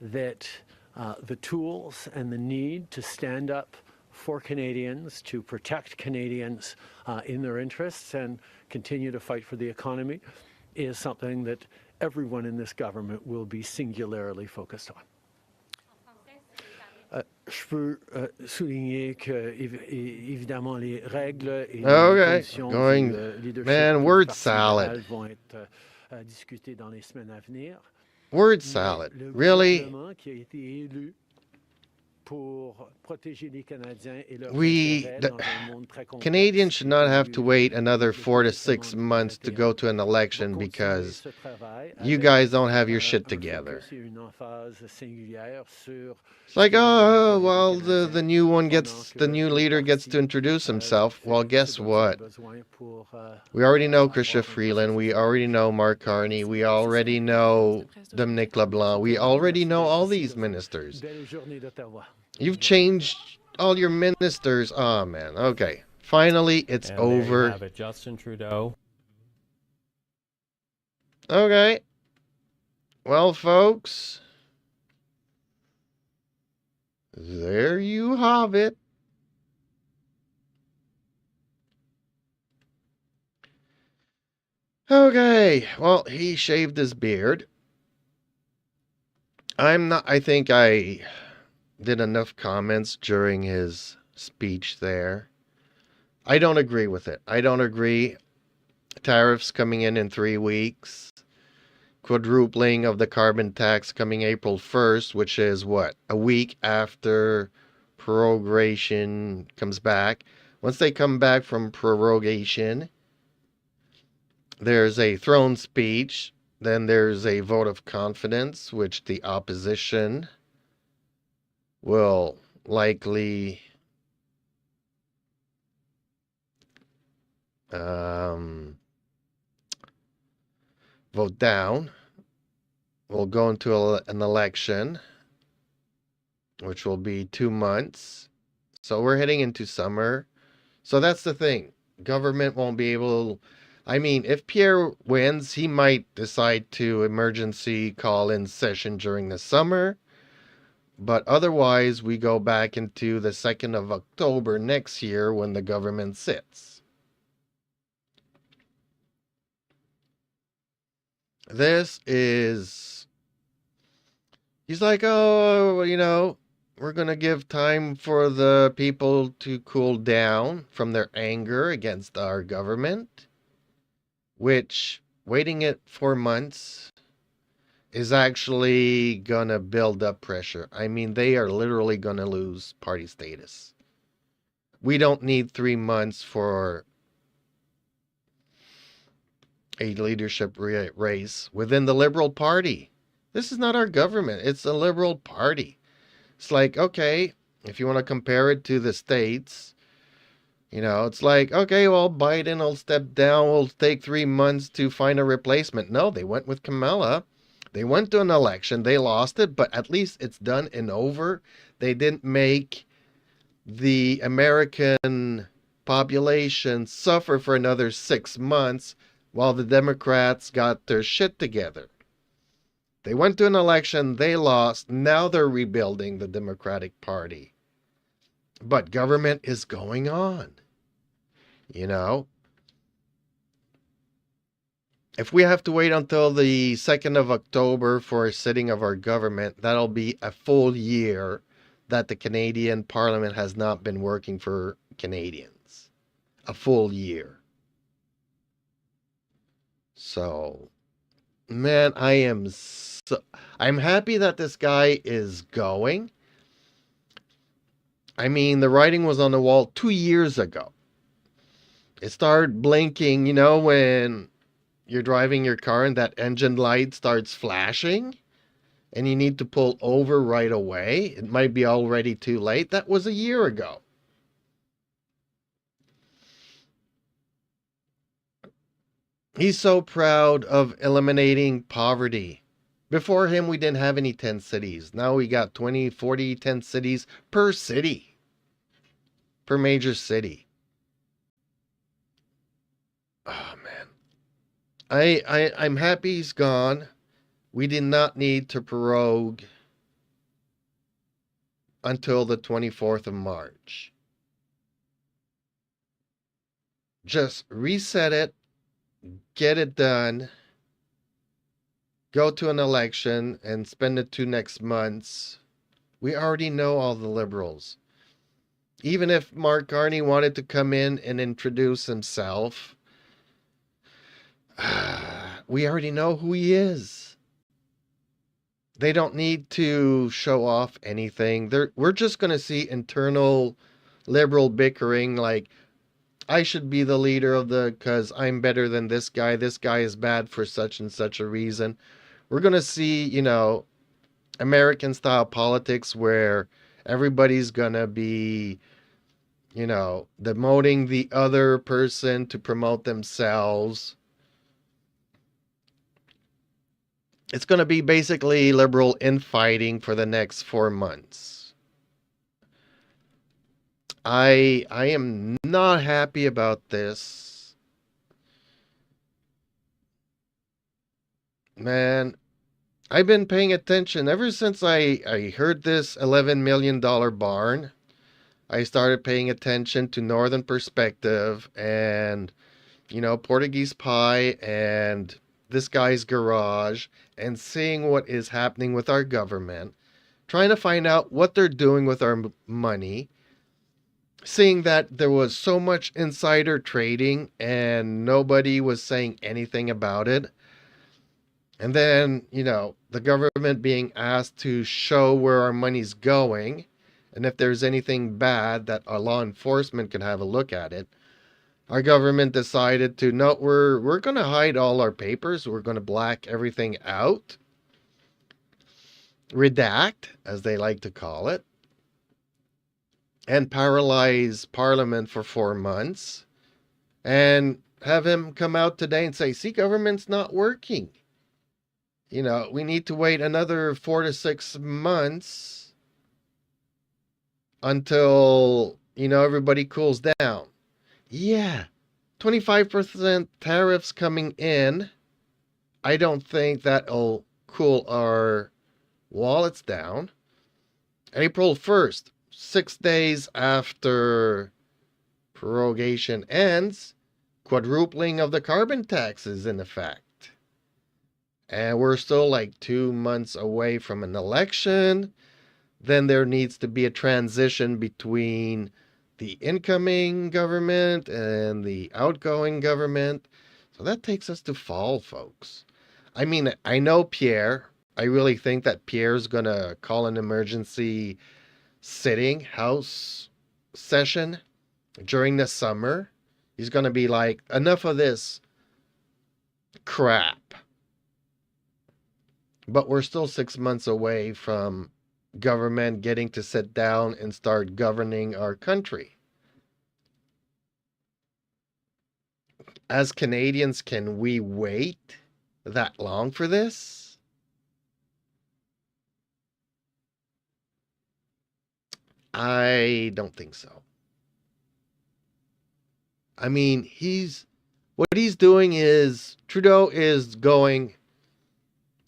that the tools and the need to stand up for Canadians, to protect Canadians in their interests and continue to fight for the economy is something that everyone in this government will be singularly focused on. Je peux souligner que évidemment les règles et les conditions du leadership word du Parti salad. libéral vont être discutées dans les semaines à venir. Word salad. Really? Canadians should not have to wait another 4 to 6 months to go to an election because you guys don't have your shit together. It's like, oh, well, the new leader gets to introduce himself. Well, guess what? We already know Chrystia Freeland. We already know Mark Carney. We already know Dominic LeBlanc. We already know all these ministers. You've changed all your ministers. Oh, man. Okay. Finally, it's over. There you have it, Justin Trudeau. Okay. Well, folks, there you have it. Okay. Well, he shaved his beard. I think I did enough comments during his speech there. I don't agree with it. I don't agree. Tariffs coming in 3 weeks. Quadrupling of the carbon tax coming April 1st, which is what? A week after prorogation comes back. Once they come back from prorogation, there's a throne speech. Then there's a vote of confidence, which the opposition will likely vote down. We'll go into an election, which will be 2 months. So we're heading into summer. So that's the thing. Government won't be able... I mean, if Pierre wins, he might decide to emergency call in session during the summer. But otherwise, we go back into the 2nd of October next year when the government sits. This is... He's like, oh, you know, we're going to give time for the people to cool down from their anger against our government. which waiting it 4 months is actually gonna build up pressure. I mean, they are literally gonna lose party status. We don't need 3 months for a leadership race within the Liberal Party. This is not our government. It's a Liberal Party. It's like, okay, if you want to compare it to the States, it's like, okay, well, Biden will step down. We'll take 3 months to find a replacement. No, they went with Kamala. They went to an election. They lost it, but at least it's done and over. They didn't make the American population suffer for another 6 months while the Democrats got their shit together. They went to an election, they lost, now they're rebuilding the Democratic Party. But government is going on. If we have to wait until the 2nd of October for a sitting of our government, that'll be a full year that the Canadian Parliament has not been working for Canadians. A full year. So, man, I'm happy that this guy is going. I mean, the writing was on the wall 2 years ago. It started blinking, when you're driving your car and that engine light starts flashing and you need to pull over right away. It might be already too late. That was a year ago. He's so proud of eliminating poverty. Before him, we didn't have any tent cities. Now we got 20, 40 tent cities per city. Per major city. Oh, man. I'm happy he's gone. We did not need to prorogue until the 24th of March. Just reset it. Get it done, go to an election, and spend the 2 next months. We already know all the Liberals. Even if Mark Carney wanted to come in and introduce himself, we already know who he is. They don't need to show off anything. We're just going to see internal Liberal bickering like, I should be the leader because I'm better than this guy. This guy is bad for such and such a reason. We're going to see, American style politics where everybody's going to be, demoting the other person to promote themselves. It's going to be basically Liberal infighting for the next 4 months. I am not happy about this. Man, I've been paying attention ever since I heard this $11 million barn. I started paying attention to Northern Perspective and, Portuguese Pie and this guy's garage and seeing what is happening with our government, trying to find out what they're doing with our money. Seeing that there was so much insider trading and nobody was saying anything about it. And then, the government being asked to show where our money's going. And if there's anything bad that our law enforcement can have a look at it. Our government decided to, no, we're going to hide all our papers. We're going to black everything out. Redact, as they like to call it. And paralyze Parliament for 4 months and have him come out today and say, see, government's not working. We need to wait another 4 to 6 months until, everybody cools down. Yeah, 25% tariffs coming in. I don't think that'll cool our wallets down. April 1st. 6 days after prorogation ends, quadrupling of the carbon tax is in effect. And we're still like 2 months away from an election. Then there needs to be a transition between the incoming government and the outgoing government So that takes us to fall, folks. I mean, I know Pierre. I really think that Pierre's going to call an emergency House session during the summer. He's going to be like, enough of this crap. But we're still 6 months away from government getting to sit down and start governing our country. As Canadians, can we wait that long for this? I don't think so. I mean, what he's doing is, Trudeau is going,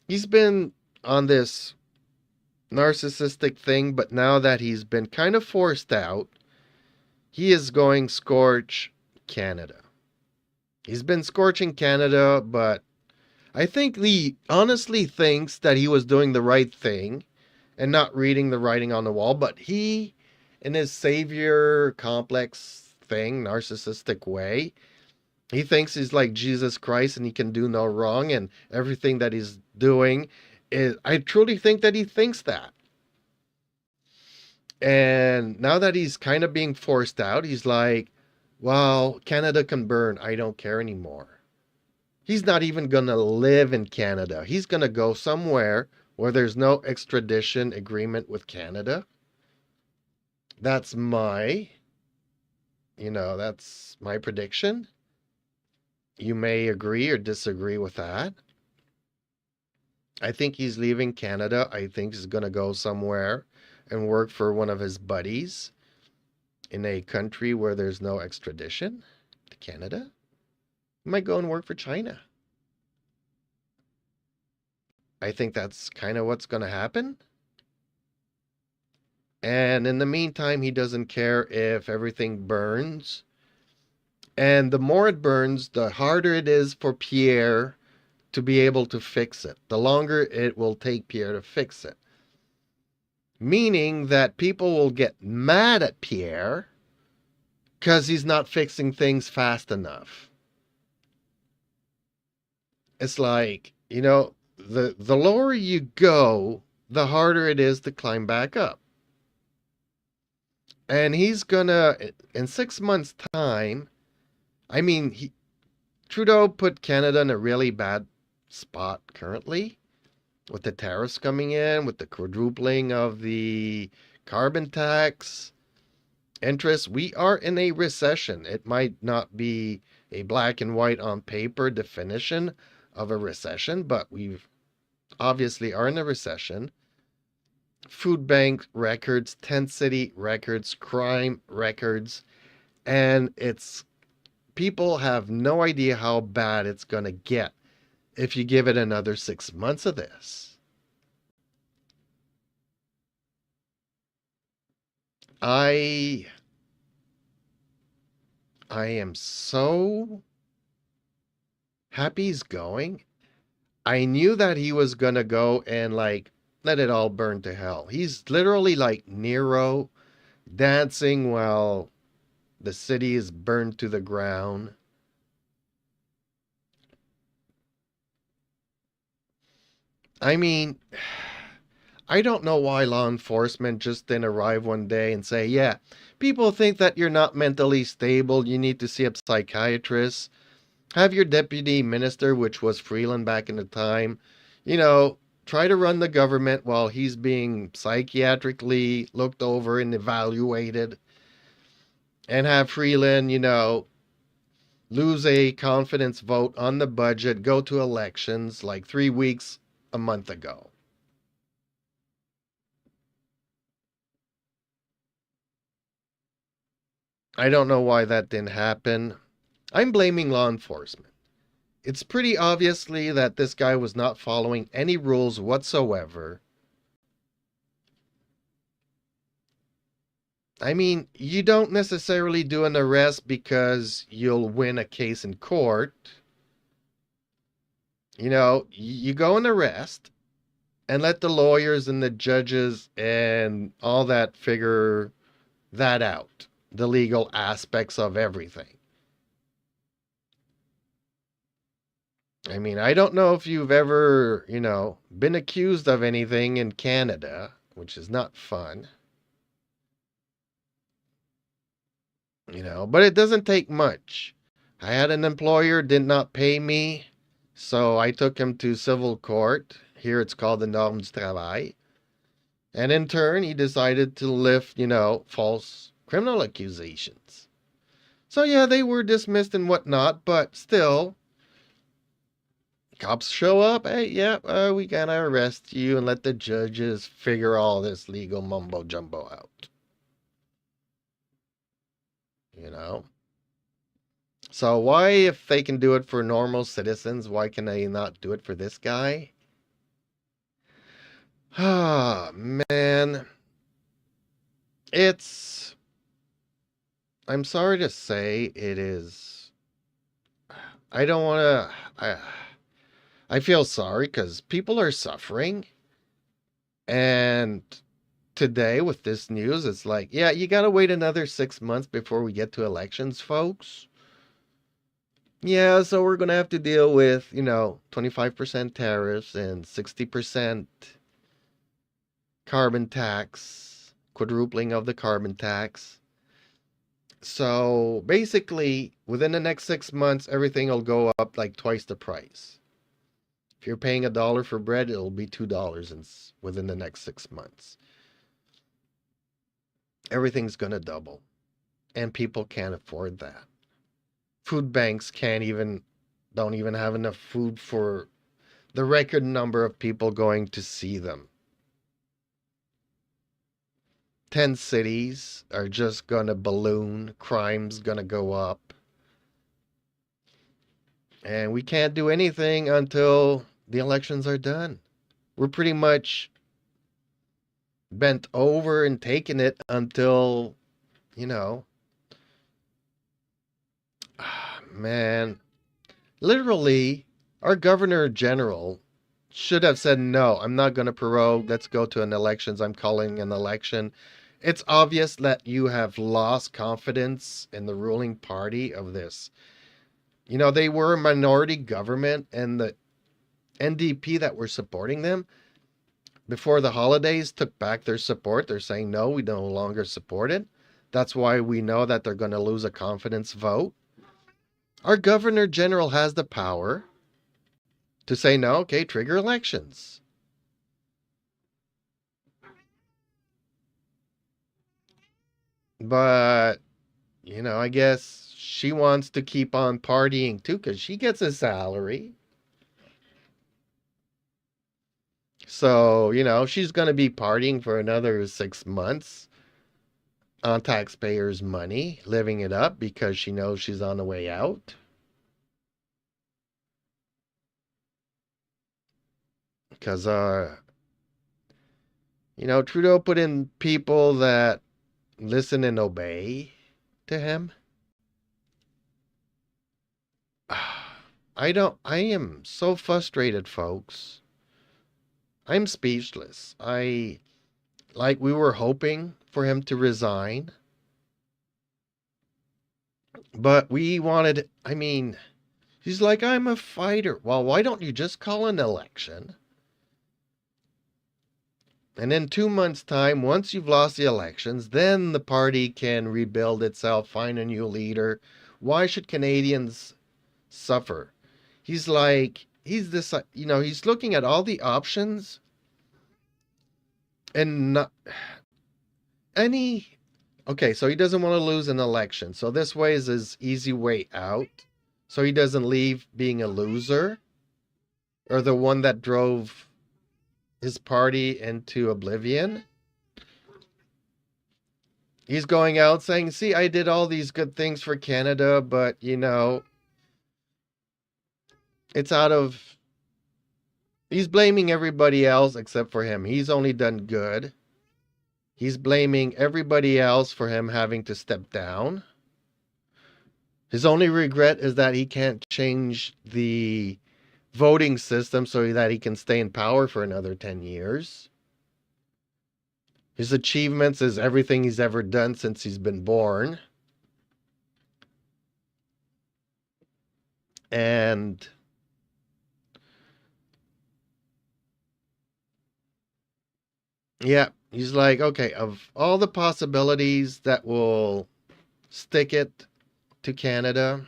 he's been on this narcissistic thing, but now that he's been kind of forced out, he is going scorch Canada. He's been scorching Canada, but I think he honestly thinks that he was doing the right thing and not reading the writing on the wall, but he, in his savior complex thing, narcissistic way, he thinks he's like Jesus Christ and he can do no wrong, and everything that he's doing is, I truly think that he thinks that. And now that he's kind of being forced out, he's like, well, Canada can burn. I don't care anymore. He's not even going to live in Canada. He's going to go somewhere where there's no extradition agreement with Canada. That's my prediction. You may agree or disagree with that. I think he's leaving Canada. I think he's going to go somewhere and work for one of his buddies in a country where there's no extradition to Canada. He might go and work for China. I think that's kind of what's going to happen. And in the meantime, he doesn't care if everything burns. And the more it burns, the harder it is for Pierre to be able to fix it. The longer it will take Pierre to fix it. Meaning that people will get mad at Pierre because he's not fixing things fast enough. It's like, the lower you go, the harder it is to climb back up. And he's gonna, in 6 months' time, Trudeau put Canada in a really bad spot currently, with the tariffs coming in, with the quadrupling of the carbon tax, interest. We are in a recession. It might not be a black and white on paper definition of a recession, but we obviously are in a recession. Food bank records, tent city records, crime records, and people have no idea how bad it's going to get if you give it another 6 months of this. I am so happy he's going. I knew that he was going to go and let it all burn to hell. He's literally like Nero, dancing while the city is burned to the ground. I mean, I don't know why law enforcement just didn't arrive one day and say, yeah, people think that you're not mentally stable, you need to see a psychiatrist. Have your deputy minister, which was Freeland back in the time, try to run the government while he's being psychiatrically looked over and evaluated. And have Freeland, lose a confidence vote on the budget, go to elections like 3 weeks, a month ago. I don't know why that didn't happen. I'm blaming law enforcement. It's pretty obviously that this guy was not following any rules whatsoever. I mean, you don't necessarily do an arrest because you'll win a case in court. You go and arrest and let the lawyers and the judges and all that figure that out. The legal aspects of everything. I mean, I don't know if you've ever, been accused of anything in Canada, which is not fun. But it doesn't take much. I had an employer did not pay me, so I took him to civil court. Here it's called the Normes du Travail. And in turn, he decided to lift, false criminal accusations. So yeah, they were dismissed and whatnot, but still, cops show up. Hey, yeah, we gotta arrest you and let the judges figure all this legal mumbo jumbo out. So why, if they can do it for normal citizens, why can they not do it for this guy? Ah, man. I'm sorry to say it is. I don't want to. I feel sorry because people are suffering. And today with this news, it's like, yeah, you got to wait another 6 months before we get to elections, folks. Yeah, so we're going to have to deal with, 25% tariffs and 60% carbon tax, quadrupling of the carbon tax. So basically, within the next 6 months, everything will go up like twice the price. If you're paying $1 for bread, it'll be $2 within the next 6 months. Everything's going to double. And people can't afford that. Food banks don't even have enough food for the record number of people going to see them. 10 cities are just going to balloon. Crime's going to go up. And we can't do anything until the elections are done. We're pretty much bent over and taking it until, man, literally, our Governor General should have said, no, I'm not going to prorogue. Let's go to an elections. I'm calling an election. It's obvious that you have lost confidence in the ruling party of this. They were a minority government, and the NDP that were supporting them before the holidays took back their support. They're saying, no, we no longer support it. That's why we know that they're going to lose a confidence vote. Our Governor General has the power to say, no, okay, trigger elections. But, I guess she wants to keep on partying too because she gets a salary. So, she's going to be partying for another 6 months on taxpayers' money, living it up because she knows she's on the way out. Because, Trudeau put in people that listen and obey to him. I am so frustrated, folks. I'm speechless. We were hoping for him to resign. But we wanted, he's like, I'm a fighter. Well, why don't you just call an election? And in 2 months' time, once you've lost the elections, then the party can rebuild itself, find a new leader. Why should Canadians suffer? He's looking at all the options and not any. Okay, so he doesn't want to lose an election. So this way is his easy way out. So he doesn't leave being a loser or the one that drove his party into oblivion. He's going out saying, see, I did all these good things for Canada, but, it's out of. He's blaming everybody else except for him. He's only done good. He's blaming everybody else for him having to step down. His only regret is that he can't change the voting system so that he can stay in power for another 10 years. His achievements is everything he's ever done since he's been born. And Yeah, he's like, okay, of all the possibilities that will stick it to Canada,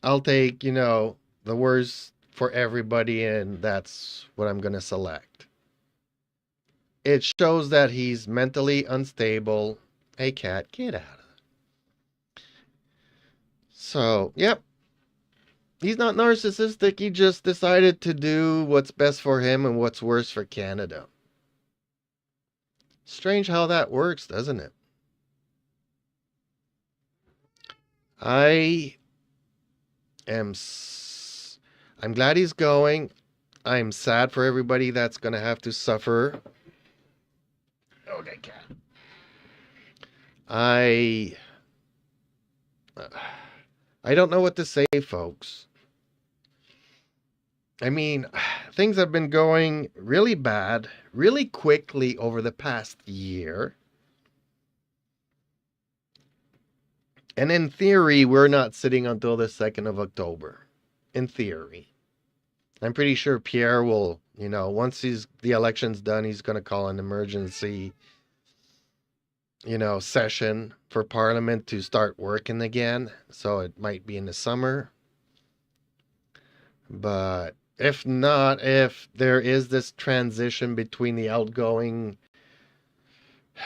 I'll take, the worst for everybody, and that's what I'm going to select. It shows that he's mentally unstable. Hey, cat, get out of it. So, yep. He's not narcissistic. He just decided to do what's best for him and what's worse for Canada. Strange how that works, doesn't it? I'm glad he's going. I'm sad for everybody that's going to have to suffer. Okay, cat. I don't know what to say, folks. I mean, things have been going really bad, really quickly over the past year. And in theory, we're not sitting until the 2nd of October. In theory. I'm pretty sure Pierre will, once the election's done, he's going to call an emergency, session for Parliament to start working again. So it might be in the summer. But if not, if there is this transition between the outgoing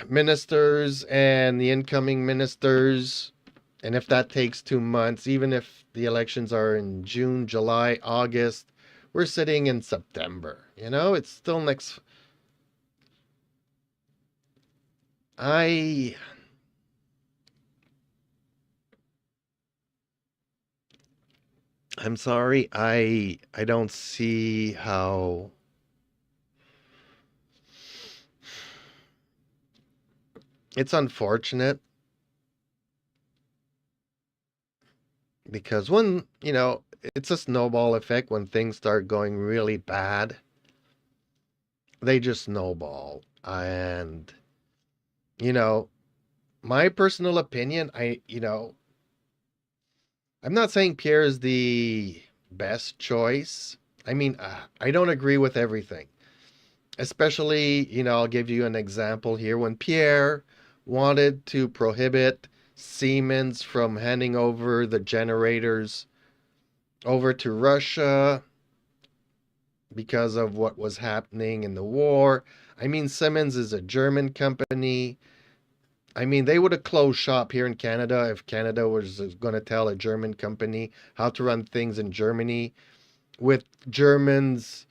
ministers and the incoming ministers, and if that takes 2 months, even if the elections are in June, July, August, we're sitting in September. It's still next. I'm sorry. I don't see how. It's unfortunate. Because when, it's a snowball effect. When things start going really bad, they just snowball. And, my personal opinion, I'm not saying Pierre is the best choice. I mean, I don't agree with everything. Especially, I'll give you an example here. When Pierre wanted to prohibit Siemens from handing over the generators over to Russia because of what was happening in the war. I mean, Siemens is a German company. I mean, they would have closed shop here in Canada if Canada was going to tell a German company how to run things in Germany with Germans,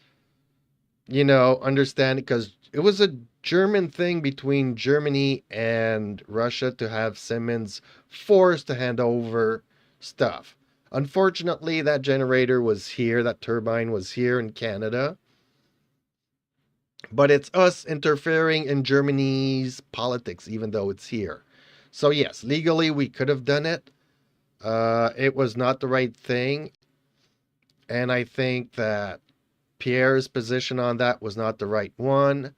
understanding, because it was a German thing between Germany and Russia to have Siemens forced to hand over stuff. Unfortunately, that generator was here, that turbine was here in Canada. But it's us interfering in Germany's politics, even though it's here. So yes, legally we could have done it. It was not the right thing. And I think that Pierre's position on that was not the right one.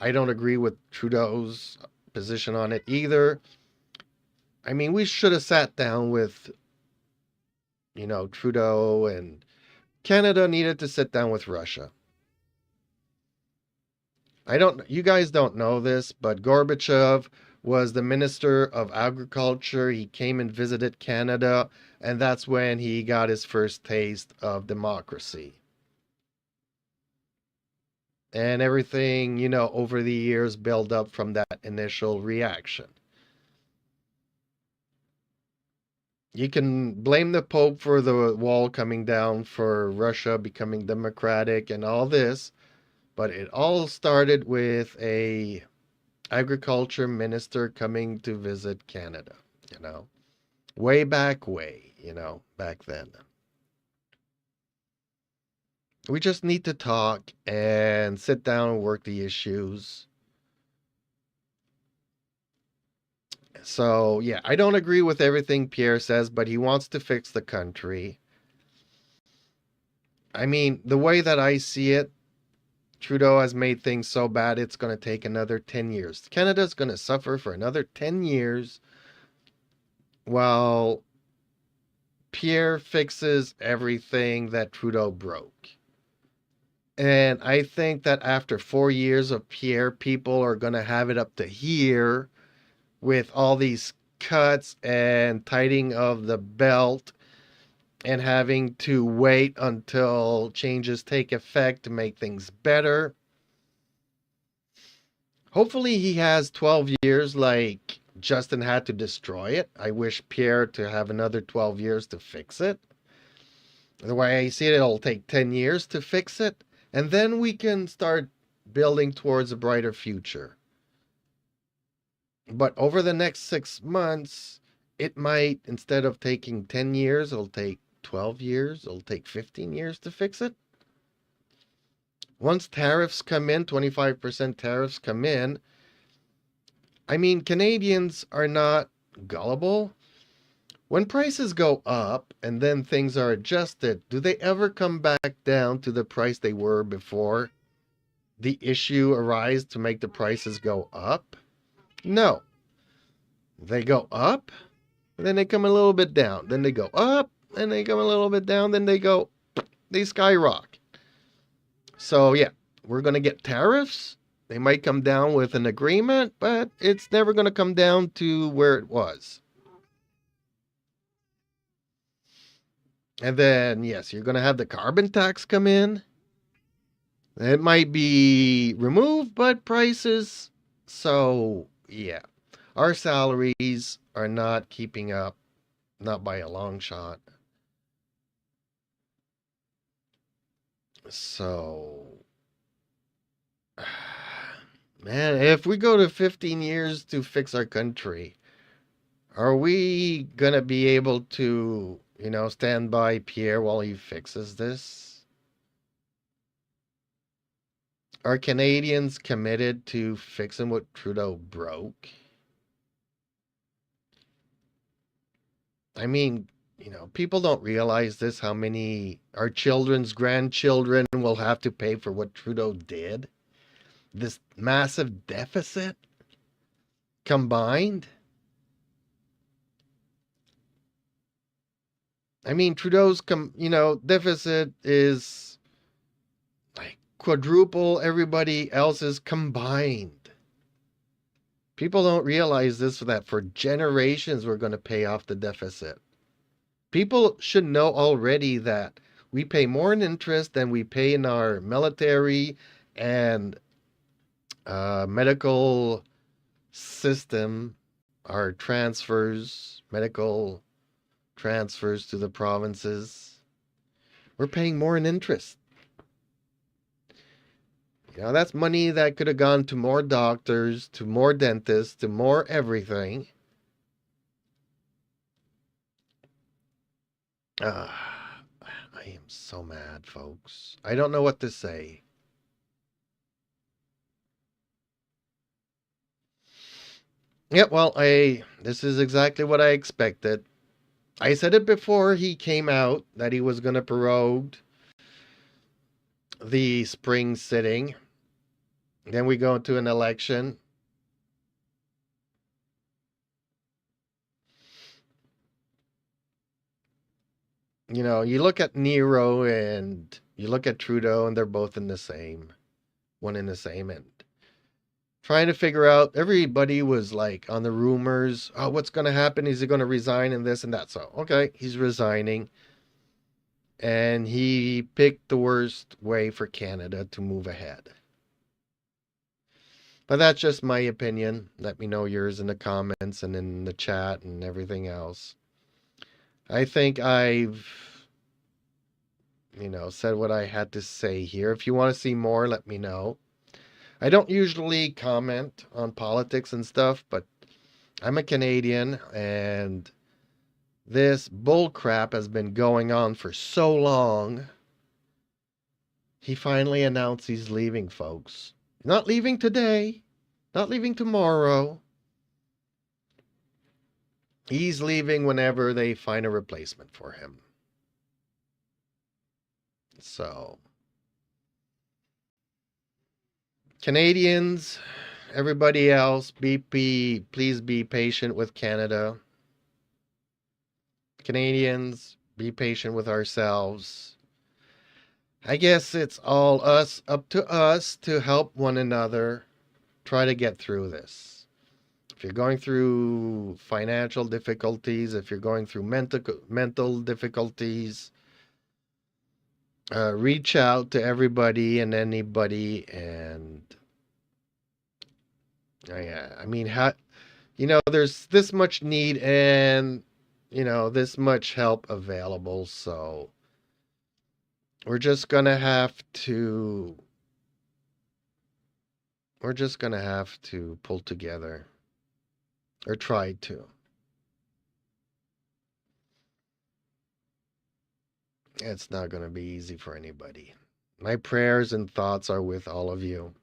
I don't agree with Trudeau's position on it either. I mean, we should have sat down with, Trudeau, and Canada needed to sit down with Russia. You guys don't know this, but Gorbachev was the Minister of Agriculture. He came and visited Canada, and that's when he got his first taste of democracy. And everything, over the years built up from that initial reaction. You can blame the Pope for the wall coming down, for Russia becoming democratic and all this, but it all started with a agriculture minister coming to visit Canada, way back then. We just need to talk and sit down and work the issues. So, yeah, I don't agree with everything Pierre says, but he wants to fix the country. I mean, the way that I see it, Trudeau has made things so bad, it's going to take another 10 years. Canada's going to suffer for another 10 years while Pierre fixes everything that Trudeau broke. And I think that after 4 years of Pierre, people are going to have it up to here with all these cuts and tightening of the belt and having to wait until changes take effect to make things better. Hopefully he has 12 years like Justin had to destroy it. I wish Pierre to have another 12 years to fix it. The way I see it, it'll take 10 years to fix it. And then we can start building towards a brighter future. But over the next 6 months, it might, instead of taking 10 years, it'll take 12 years. It'll take 15 years to fix it. Once tariffs come in, 25% tariffs come in, I mean, Canadians are not gullible. When prices go up and then things are adjusted, do they ever come back down to the price they were before the issue arises to make the prices go up? No. They go up, and then they come a little bit down. Then they go up, and they come a little bit down. Then they skyrocket. So, yeah, we're going to get tariffs. They might come down with an agreement, but it's never going to come down to where it was. And then, yes, you're going to have the carbon tax come in. It might be removed, but prices. So, yeah, our salaries are not keeping up, not by a long shot. So, man, if we go to 15 years to fix our country, are we going to be able to, stand by Pierre while he fixes this? Are Canadians committed to fixing what Trudeau broke? I mean, people don't realize this, how many our children's grandchildren will have to pay for what Trudeau did. This massive deficit combined. I mean, Trudeau's, deficit is like quadruple everybody else's combined. People don't realize this, that for generations we're going to pay off the deficit. People should know already that we pay more in interest than we pay in our military and medical system, our transfers, medical transfers to the provinces. We're paying more in interest. That's money that could have gone to more doctors, to more dentists, to more everything. I am so mad, folks. I don't know what to say. Yeah, well, this is exactly what I expected. I said it before he came out that he was going to prorogue the spring sitting. Then we go into an election. You look at Nero and you look at Trudeau, and they're both in the same, one in the same end. Trying to figure out, everybody was like on the rumors, what's going to happen? Is he going to resign and this and that? So, okay, he's resigning. And he picked the worst way for Canada to move ahead. But that's just my opinion. Let me know yours in the comments and in the chat and everything else. I think I've, said what I had to say here. If you want to see more, let me know. I don't usually comment on politics and stuff, but I'm a Canadian, and this bull crap has been going on for so long. He finally announced he's leaving, folks. Not leaving today, not leaving tomorrow. He's leaving whenever they find a replacement for him. So, Canadians, everybody else, please be patient with Canada. Canadians, be patient with ourselves. I guess it's all up to us to help one another try to get through this. If you're going through financial difficulties, if you're going through mental difficulties, reach out to everybody and anybody. And I mean, there's this much need and, this much help available. So we're just going to have to pull together, or try to. It's not going to be easy for anybody. My prayers and thoughts are with all of you.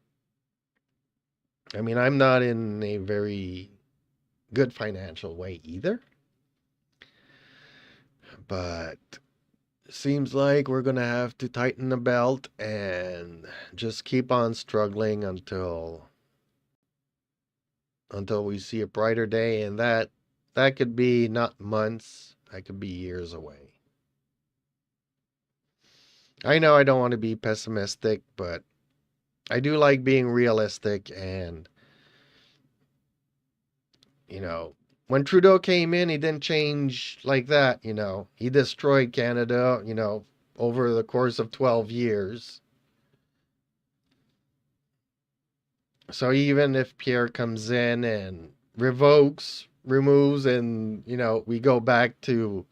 I mean, I'm not in a very good financial way either. But seems like we're going to have to tighten the belt and just keep on struggling until we see a brighter day. And that could be not months, that could be years away. I know I don't want to be pessimistic, but I do like being realistic. And, when Trudeau came in, he didn't change like that, He destroyed Canada, over the course of 12 years. So even if Pierre comes in and removes, and, we go back to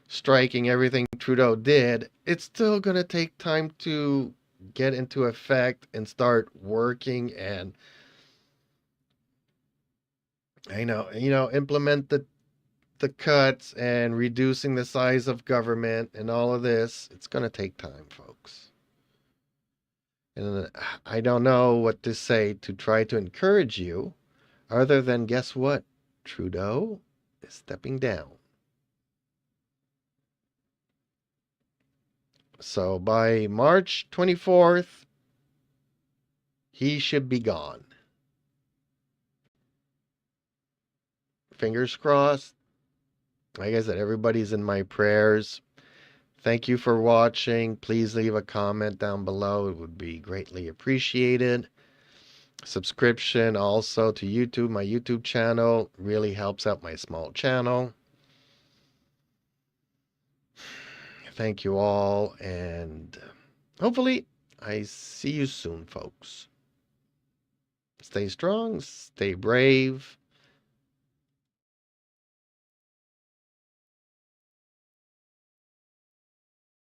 striking everything Trudeau did, it's still going to take time to get into effect and start working and, implement the cuts and reducing the size of government and all of this. It's going to take time, folks. And I don't know what to say to try to encourage you, other than, guess what? Trudeau is stepping down. So by March 24th, he should be gone. Fingers crossed. Like I said, everybody's in my prayers. Thank you for watching. Please leave a comment down below. It would be greatly appreciated. Subscription also to YouTube, my YouTube channel, really helps out my small channel. Thank you all, and hopefully I see you soon, folks. Stay strong, stay brave,